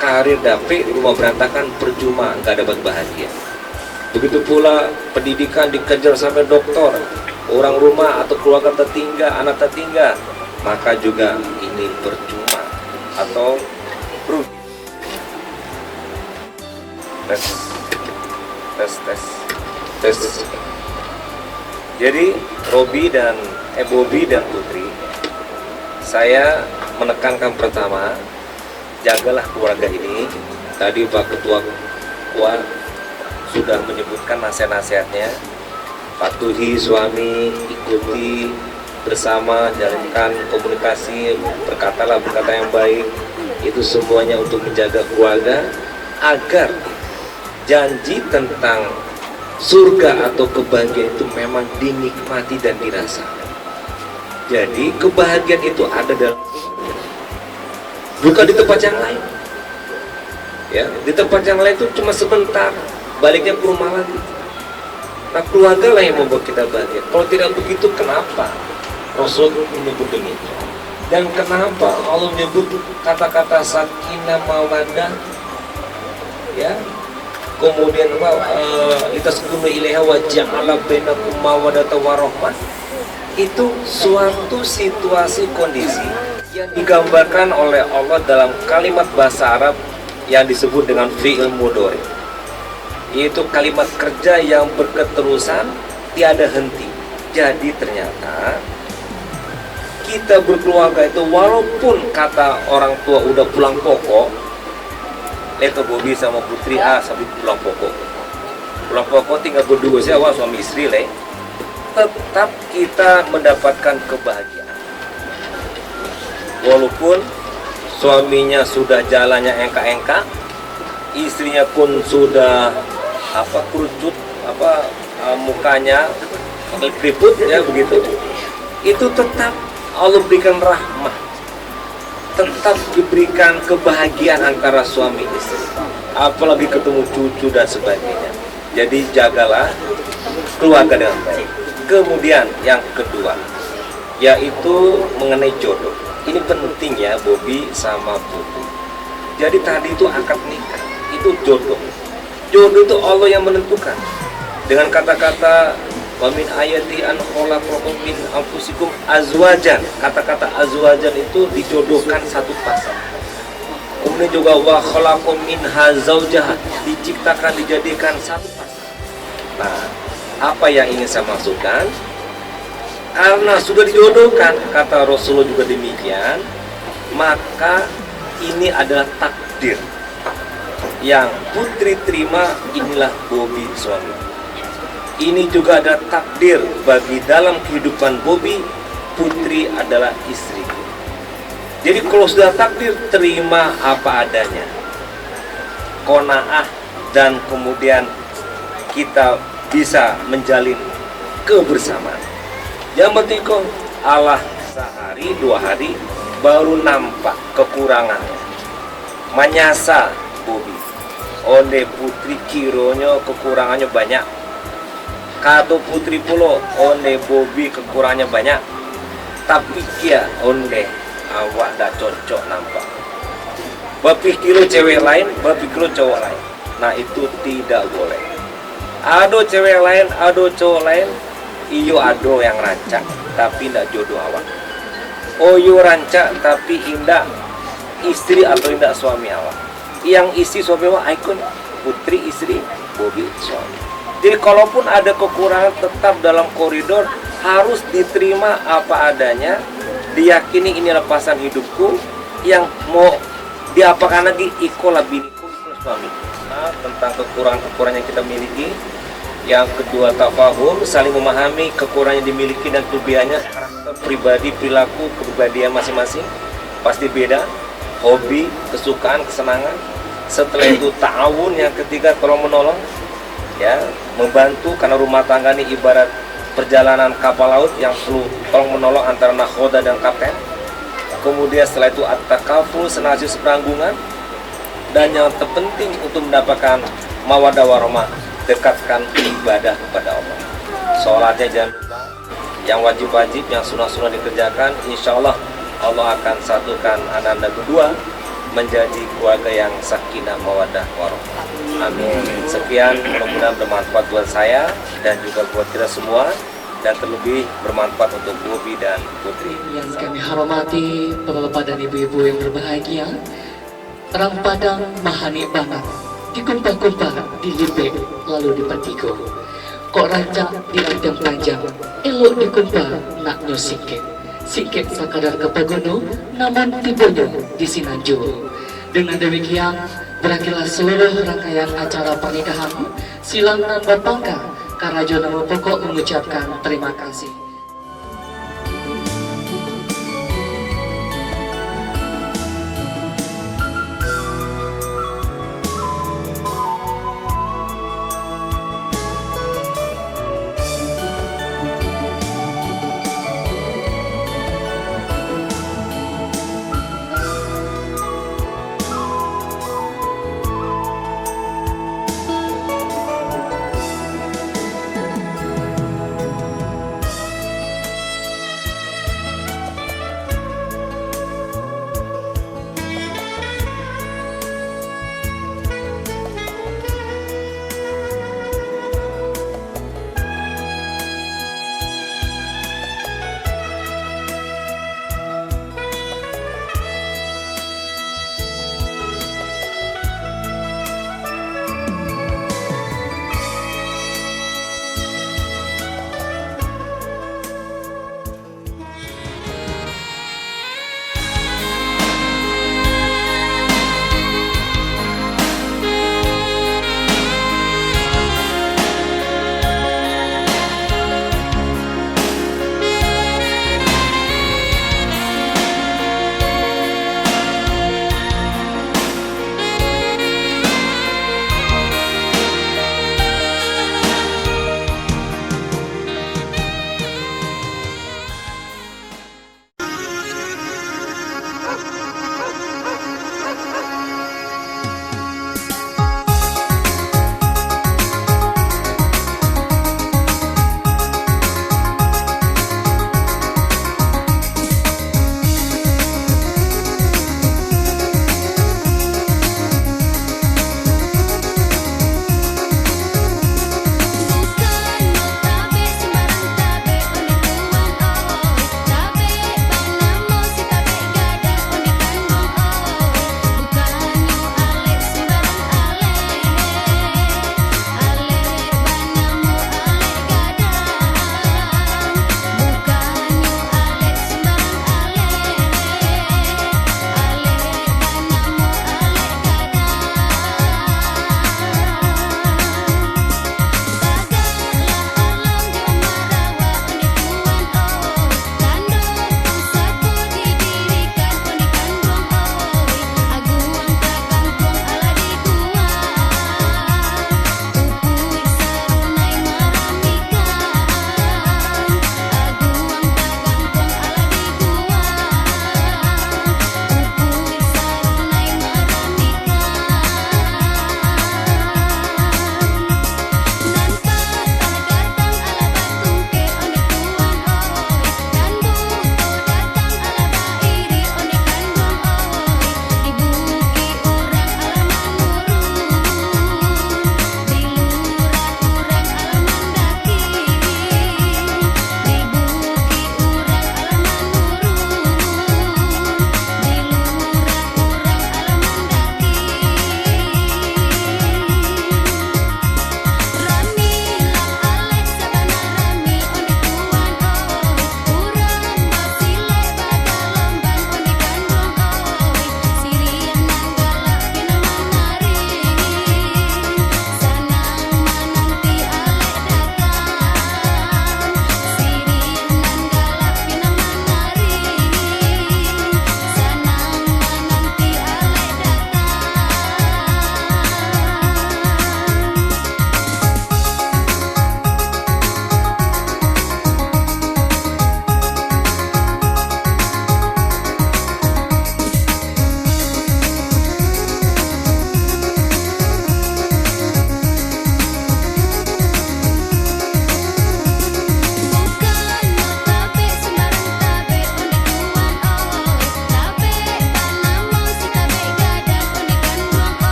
Karir dapet, rumah berantakan, percuma, nggak dapat bahagia. Begitu pula pendidikan dikejar sampai doktor, orang rumah atau keluarga tertinggal, anak tertinggal, maka juga ini percuma atau rugi. Tes. Jadi Bobi dan Putri, saya menekankan pertama, jagalah keluarga ini. Tadi Pak Ketua Kuat sudah menyebutkan nasihat-nasihatnya. Patuhi suami, ikuti bersama, jalankan komunikasi, berkatalah berkata yang baik. Itu semuanya untuk menjaga keluarga agar janji tentang surga atau kebahagiaan itu memang dinikmati dan dirasakan. Jadi kebahagiaan itu ada dalam, bukan di tempat yang lain. Ya, di tempat yang lain itu cuma sebentar, baliknya ke rumah lagi. Nah, keluarga lah yang membuat kita bahagia. Kalau tidak begitu, kenapa Rasul menyebut demikian? Dan kenapa Allah menyebut kata-kata sakinah mawaddah? Ya, kemudian itaskunu ilaiha wa ja'ala bainakum mawaddatan warahmah. Itu suatu situasi kondisi yang digambarkan oleh Allah dalam kalimat bahasa Arab yang disebut dengan fi'il mudhari. Yaitu kalimat kerja yang berketerusan, tiada henti. Jadi ternyata kita berkeluarga itu walaupun kata orang tua udah pulang pokok, ke Bobi sama Putri sampai pulang pokok tinggal berdua saja suami istri tetap kita mendapatkan kebahagiaan walaupun suaminya sudah jalannya engka-engka, istrinya pun sudah kerucut mukanya keriput ya begitu, itu tetap Allah berikan rahmah, tetap diberikan kebahagiaan antara suami istri, apalagi ketemu cucu dan sebagainya. Jadi jagalah keluarga dengan baik. Kemudian yang kedua, yaitu mengenai jodoh. Ini penting ya Bobi sama Putri. Jadi tadi itu akad nikah, itu jodoh. Jodoh itu Allah yang menentukan. Dengan kata-kata wa min ayati an khalaqakum min anfusikum azwajan. Kata-kata azwajan itu dijodohkan satu pasangan. Kemudian juga wa khalaqakum minha zaujaha, diciptakan dijadikan satu pasangan. Nah, apa yang ingin saya maksudkan? Karena sudah dijodohkan, kata Rasulullah juga demikian, maka ini adalah takdir yang putri terima inilah Bobi suami. Ini juga ada takdir bagi dalam kehidupan Bobi, putri adalah istriku. Jadi kalau sudah takdir, terima apa adanya, qanaah, dan kemudian kita bisa menjalin kebersamaan. Yang penting kok Allah sehari 2 hari baru nampak kekurangannya. Menyasa Bobi oleh putri kironya kekurangannya banyak. Kado putri pulo oleh Bobi kekurangannya banyak. Tapi kia oleh awak dah cocok nampak. Berpikir cewek lain, berpikir cowok lain. Nah itu tidak boleh. Ado cewek lain, ado cowok lain. Iyo ado yang rancak, tapi tidak jodoh awak. Oyo rancak, tapi indah istri atau indah suami awak. Yang istri suami awak ikon putri istri, Bobi suami. Jadi kalaupun ada kekurangan tetap dalam koridor harus diterima apa adanya. Diyakini inilah pasangan hidupku yang mau diapakan lagi ikola biniku ikola suami. Nah, tentang kekurangan-kekurangan yang kita miliki. Yang kedua tafahum, saling memahami kekurangan yang dimiliki dan kelebihannya, karakter pribadi, perilaku, kepribadian masing-masing pasti beda. Hobi, kesukaan, kesenangan. Setelah itu ta'awun, yang ketiga tolong menolong, ya, membantu, karena rumah tangga ini ibarat perjalanan kapal laut yang perlu tolong menolong antara nakhoda dan kapten. Kemudian setelah itu at-takaful, senasib seperanggungan, dan yang terpenting untuk mendapatkan mawaddah warahmah, dekatkan ibadah kepada Allah. Sholatnya jangan lupa, yang wajib-wajib, yang sunnah-sunnah dikerjakan. Insya Allah Allah akan satukan anda berdua menjadi keluarga yang sakinah mawaddah warahmah. Amin. Sekian, mudah-mudahan bermanfaat buat saya dan juga buat kita semua, dan terlebih bermanfaat untuk Bobi dan Putri. Yang kami hormati bapak-bapak dan ibu-ibu yang berbahagia, terang padang mahani banget, dikumpah-kumpah, dilipek, lalu dipatigo. Kok rancak di adem panjang, elok dikumpah, nak nyo sikit. Sikit sakadar kepagono, namun tibonya di Sinanjo. Dengan demikian, berakhirlah seluruh rangkaian acara pernikahan. Silang dan berpangka, Karajo Namo Pokok mengucapkan terima kasih.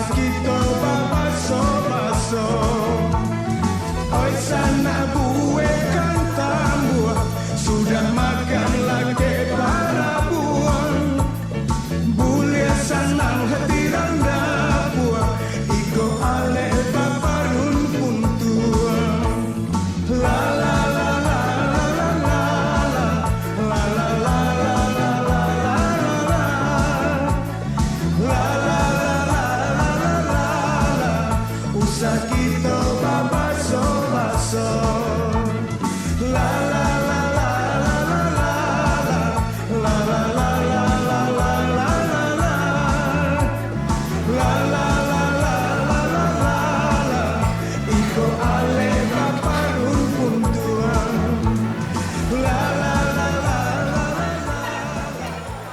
Kita baso-baso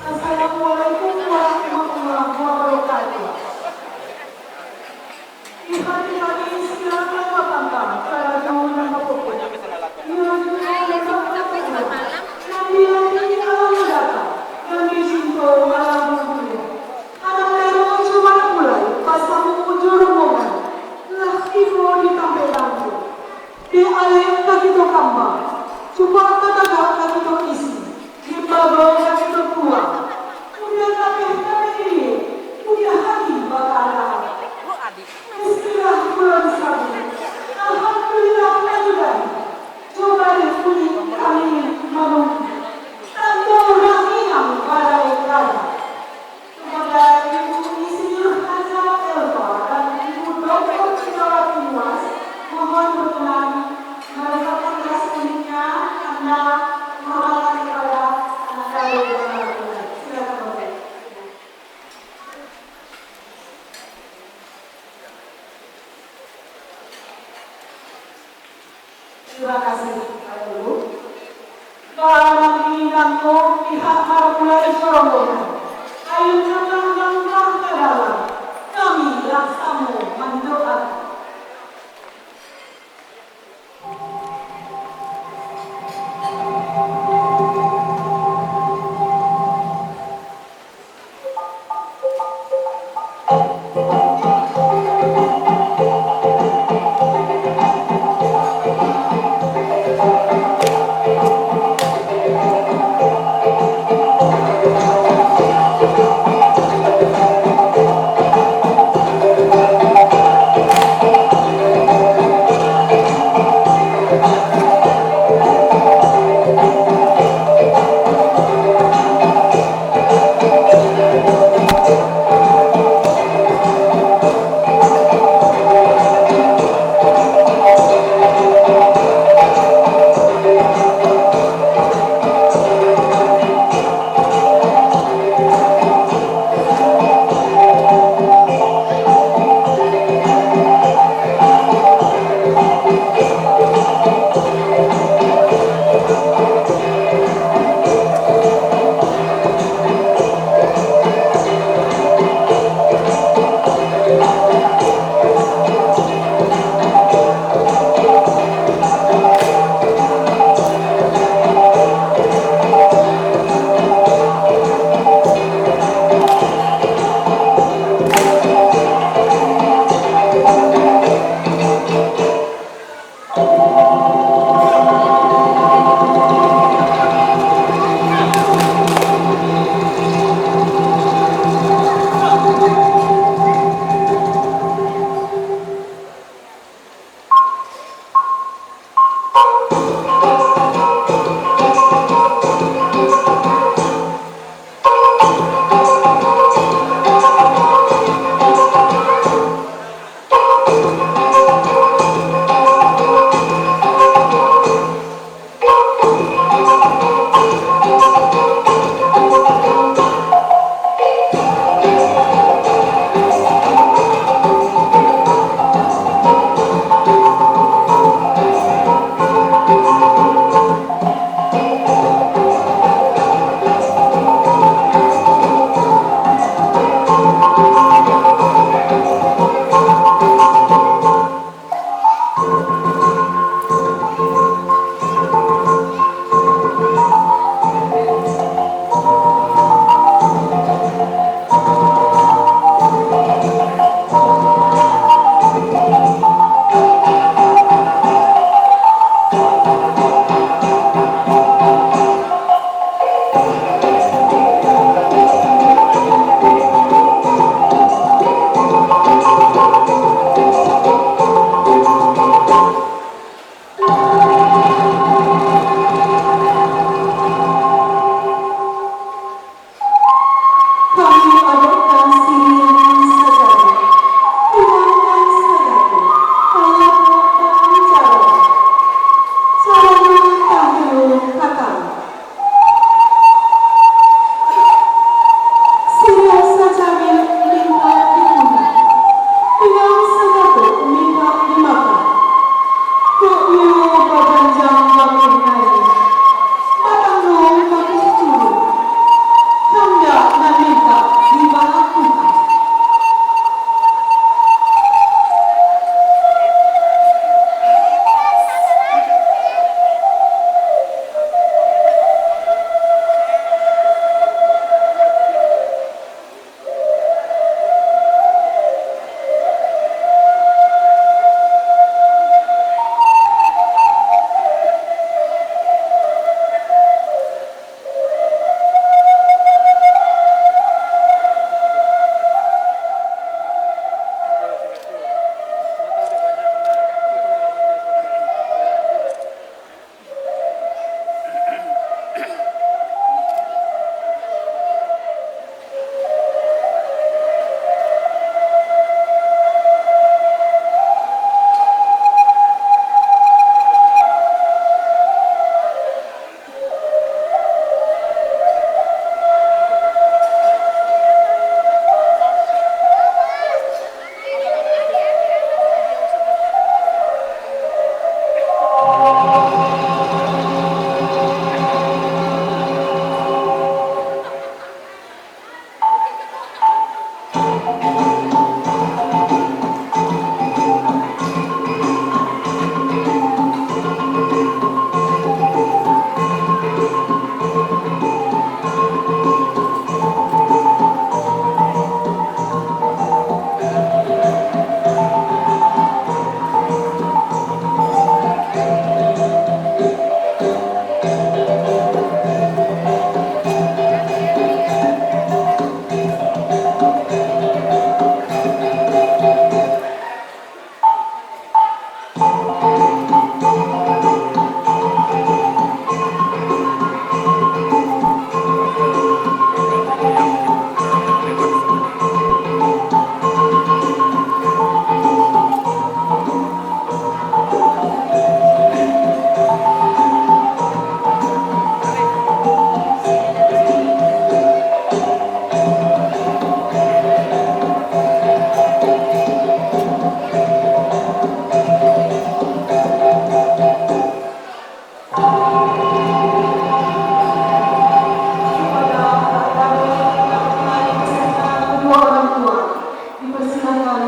Assalamualaikum warahmatullahi wabarakatuh. Ihati-hati silakan Bapak Karajun dan Bapak. Yang disinto alam dunia. Anak terong cuma mulai pasang menuju rombongan. Laki mau ditampil lampu. Di alih kaki to kambang. Coba kata kaki to isi. Di babau kaki to buang. Kemudian kaki ini. Kemudian hati bakal. Istilah bulan sabu. Alhamdulillah ajudan. Coba dipuni kami menunggu. Tanpa orang inang pada ekran. Kepada Ibu Insinyur Haja Elva dan Ibu Dr. Citrawati Mas, mohon berkenan meletakkan gelas kuningnya karena menghormati kepada anak saya yang berkenan. Silakan Bapak. Terima kasih Pak Guru. Barang inangku pihak Marapulai Rombongan. Ayo langkah ke dalam. Kami laksamu mendoakan.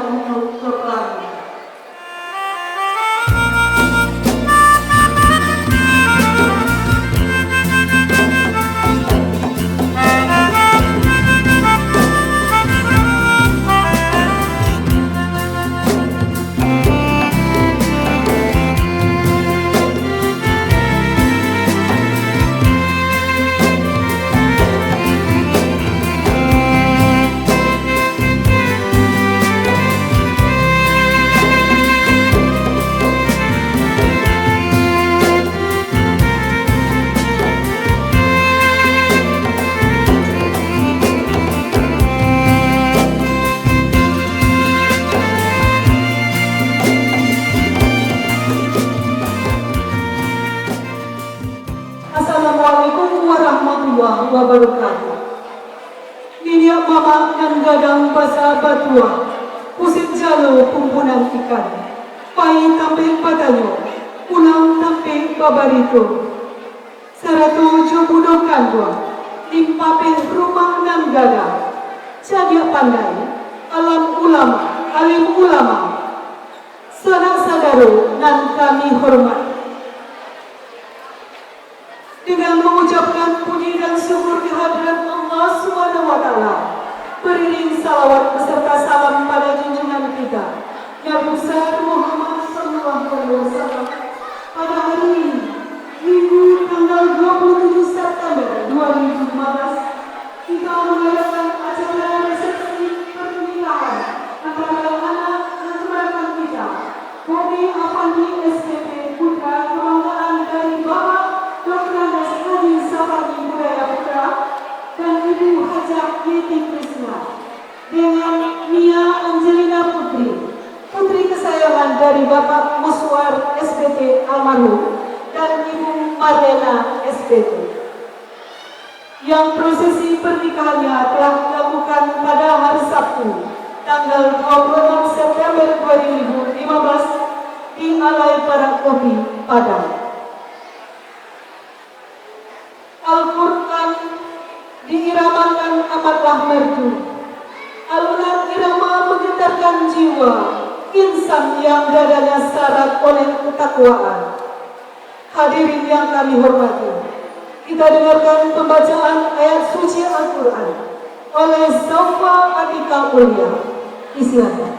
untuk ke pelaminan. Assalamualaikum warahmatullahi wabarakatuh. Niniak mama dan gadang basa batua, pusit jalo kumpunan ikan, pai tampe patanyo, pulang tampe babarito. Saratu jobudokan dua, limpape rumah nan gadang, cadia pandai, alim ulama, sanak sadaro nan kami hormat. Dengan mengucapkan puji dan syukur kehadiran Allah SWT, beriring salawat beserta salam pada junjungan kita, Nabi besar Muhammad SAW. Pada hari ini, Minggu tanggal 27 September 2015, kita mengadakan acara resepsi pernikahan antara anak dan keponakan kita, Bobi Afandi SPP Putra Kebanggaan dari Bapak Dr. Andes Haji Safarni Budaya Putra dan Ibu Hajah Yeti Krisna dengan Mia Angelina Putri, putri kesayangan dari Bapak Muswar SPT almarhum dan Ibu Marlena SPT, yang prosesi pernikahannya telah dilakukan pada hari Sabtu tanggal 26 September 2015 di Alai Para Kopi Padang. Al-Quran diiramakan amatlah merdu. Alunan irama menggetarkan jiwa insan yang dadanya syarat oleh ketakwaan. Hadirin yang kami hormati, kita dengarkan pembacaan ayat suci Al-Quran oleh Zaufa Atika Ulia. Silakan.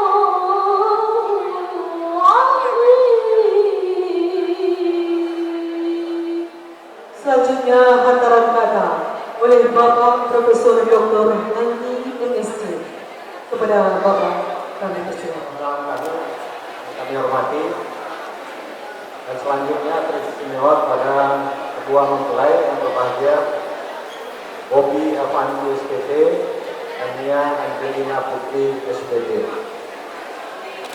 Oh Bapak kami persilakan. Kami hormati, dan selanjutnya teristimewa pada kedua mempelai yang berbahagia, Bobi Afandi SPT dan Nia Angelina Putri SPT.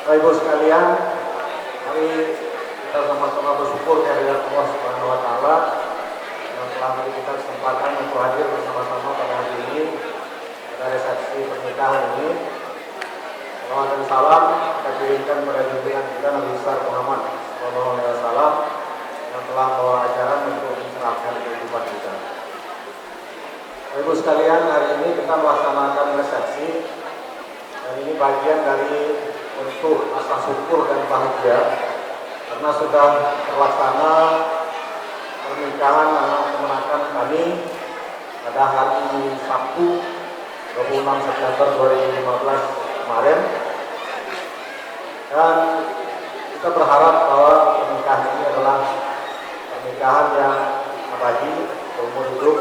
Bapak Ibu sekalian, mari kita sama-sama bersyukur kehadirat Allah Subhanahu wa Ta'ala yang telah memberi kita kesempatan untuk hadir bersama-sama pada hari ini pada resepsi pernikahan ini. Salam dan salam kita kirimkan kepada junjungan kita Nabi besar Muhammad SAW yang telah membawa ajaran untuk mencerahkan kehidupan kita. Ibu sekalian, hari ini kita melaksanakan resepsi dan ini bagian dari bentuk rasa syukur dan bahagia karena sudah terlaksana pernikahan anak kemenakan kami pada hari Sabtu 26 September 2015 kemarin, dan kita berharap bahwa pernikahan ini adalah pernikahan yang abadi seumur hidup.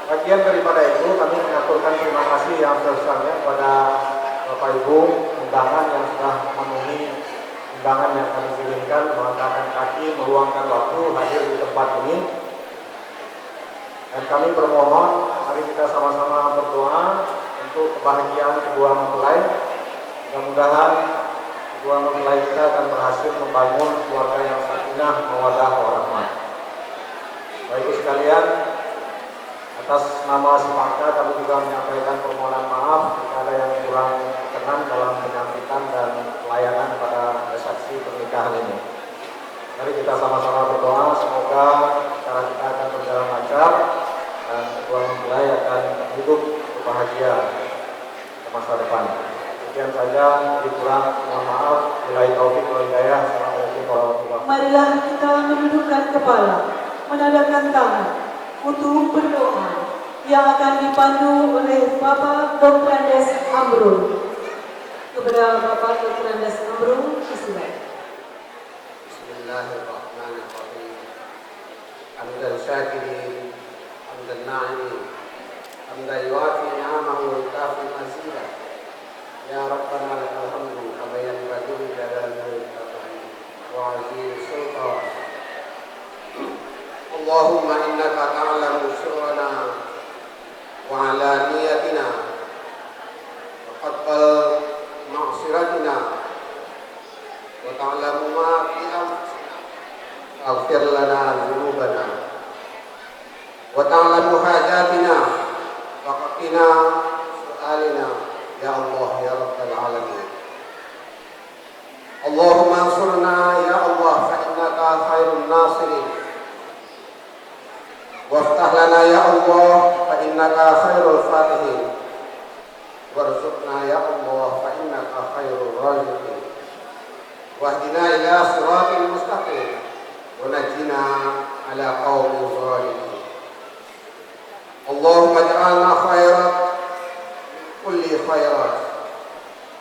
Bagian daripada itu kami mengaturkan terima kasih yang sebesarnya kepada Bapak Ibu undangan yang sudah memenuhi undangan yang kami kirimkan, mengangkatkan kaki, meluangkan waktu hadir di tempat ini. Dan kami bermohon, mari kita sama-sama berdoa untuk kebahagiaan kedua mempelai. Mudah-mudahan kedua mempelai kita akan berhasil membangun keluarga yang sakinah, mawaddah, warahmah. Bapak Ibu sekalian, atas nama semangka kami juga menyampaikan permohonan maaf jika ada yang kurang berkenan dalam penyampaian dan pelayanan pada resepsi pernikahan ini. Mari kita sama-sama berdoa semoga acara kita akan berjalan lancar dan kedua mempelai akan hidup berbahagia ke masa depan. Sekian saja, lebih kurang mohon maaf. Billahi taufiq wal hidayah. Assalamualaikum warahmatullahi wabarakatuh. Marilah kita menundukkan kepala, menadahkan tangan untuk berdoa yang akan dipandu oleh Bapak Dr. Andes Amrul. Kepada Bapak Dr. Andes Amrul, silakan. Bismillahirrahmanirrahim. Hamdan syakirin, hamdan na'imin, hamdan yuafi ni'amahu wa yukafi mazidah. Ya Rabbana lakal hamdu kama yanbaghi li jalali wajhika wa 'azimi sultan. Allahumma innaka ta'lamu sirrana wa 'alaniyatina wa qabbal ma'siratina wa ta'lamu ma fi anfusina faghfir lana dhunubana wa ta'lamu hajatina wa qina su'alina ya Allah ya Rabbal alamin. Allahumma ansurna ya Allah fa innaka khairun nasirin waftah lana ya Allah fa innaka khairul fatihin warzuqna ya Allah fa innaka khairul raziqin wahdina ila siratil mustaqim wa najjina ala qaumin zalimin. Allahumma ij'alna khairat kulli khairat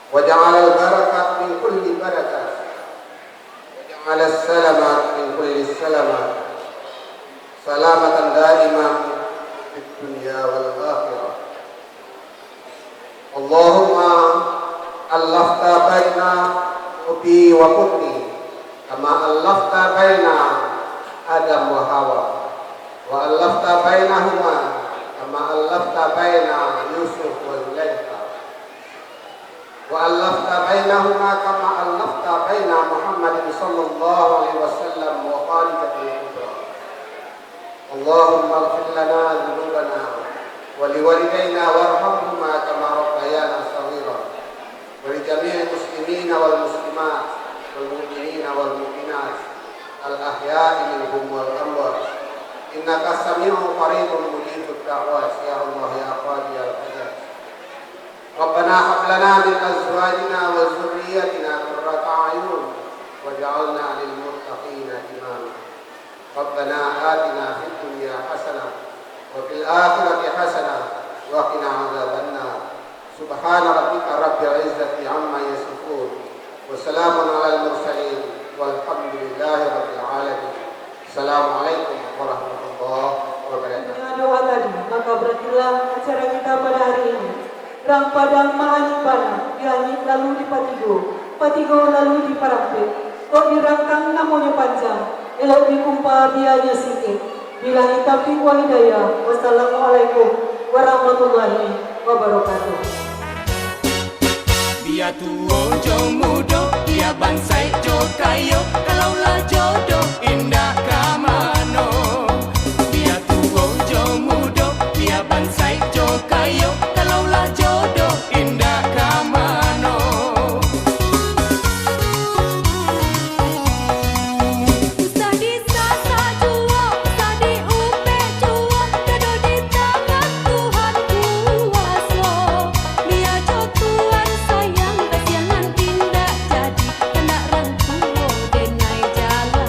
waj'al al-barakat min kulli barakat waj'al as-salamat min kulli salamat salamatan daimah fid dunya wal akhirah. Allahumma allafta baina ubi wa putri kama allafta baina Adam wa Hawa wa allafta bainahuma kama allafta baina Yusuf wa Zulaikha wa allafta bainahuma kama allafta baina Muhammadin sallallahu alaihi wasallam wa Khalifatul Kubra. Allahumma ighfir lana dhunubana wa liwalidayna warhamhuma kama rabbayana shaghira wa li jami'il muslimina wal muslimat wal mu'minina wal mu'minat al ahya'i minhum wal amwat innaka sami'un qaribun mujibud da'wat ya Allah ya qadiyal hajat. Rabbana hab lana min azwajina wa dhurriyyatina qurrata a'yun waj'alna lil muttaqina imama. Rabbana atina fid dunya hasanah wa fil akhirati hasanah wa qina adzabannar. Subhana rabbika rabbil izzati amma yasifun wa salamun alal mursalin walhamdulillahi rabbil alamin. Assalamualaikum warahmatullahi wabarakatuh. Dengan doa tadi, maka berakhirlah acara kita pada hari ini. Rang padang maani bana, dianyit lalu di Patigo, Patigo lalu di Parampet. Kok dirangkang namanya panjang, elok dikumpa biaya sikit. Bilahi taufiq wa hidayah. Wassalamualaikum warahmatullahi wabarakatuh. Dia tua jo muda, dia bansai jo kayo, kalaulah jodoh indah kamano. Dia tua jo muda, dia bansai jo kayo, kalaulah jodoh indah kamano. Usah disasa jua, usah diupe jua, jodoh di tangan Tuhan kuasa. Dia jo Tuhan sayang, kasihan tindak jadi, kena rang tua denai jalan.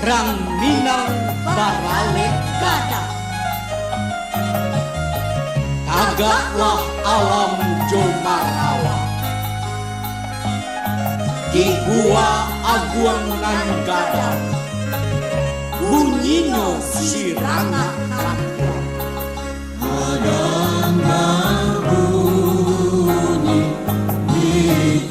Rang Minang Barale Gada. Tagaklah alam Jomarawa di gua Agung nan Gada, bunyino sirana kanda. Adang bunyi di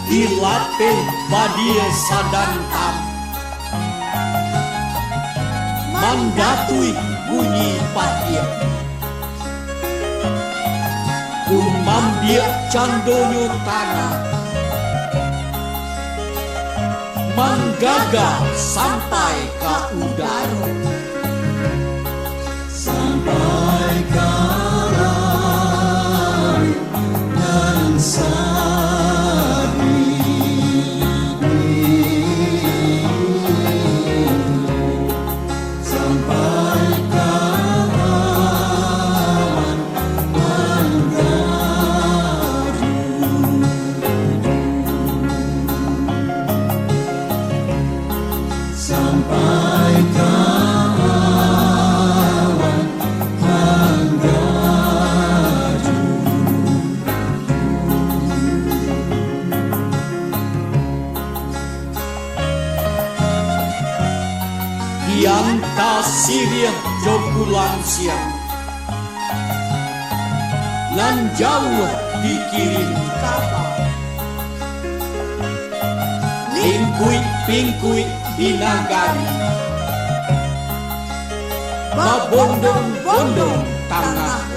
dilatih badie sadantam, mandatui bunyi patia, kumambia candonyo tanah, manggaga sampai ke udara, sampai ke langit dan sampai ke Yang tasirih jokulan siang nan jauh dikirim kabar lingkuit pingkuit di nagari babondong-bondong tanah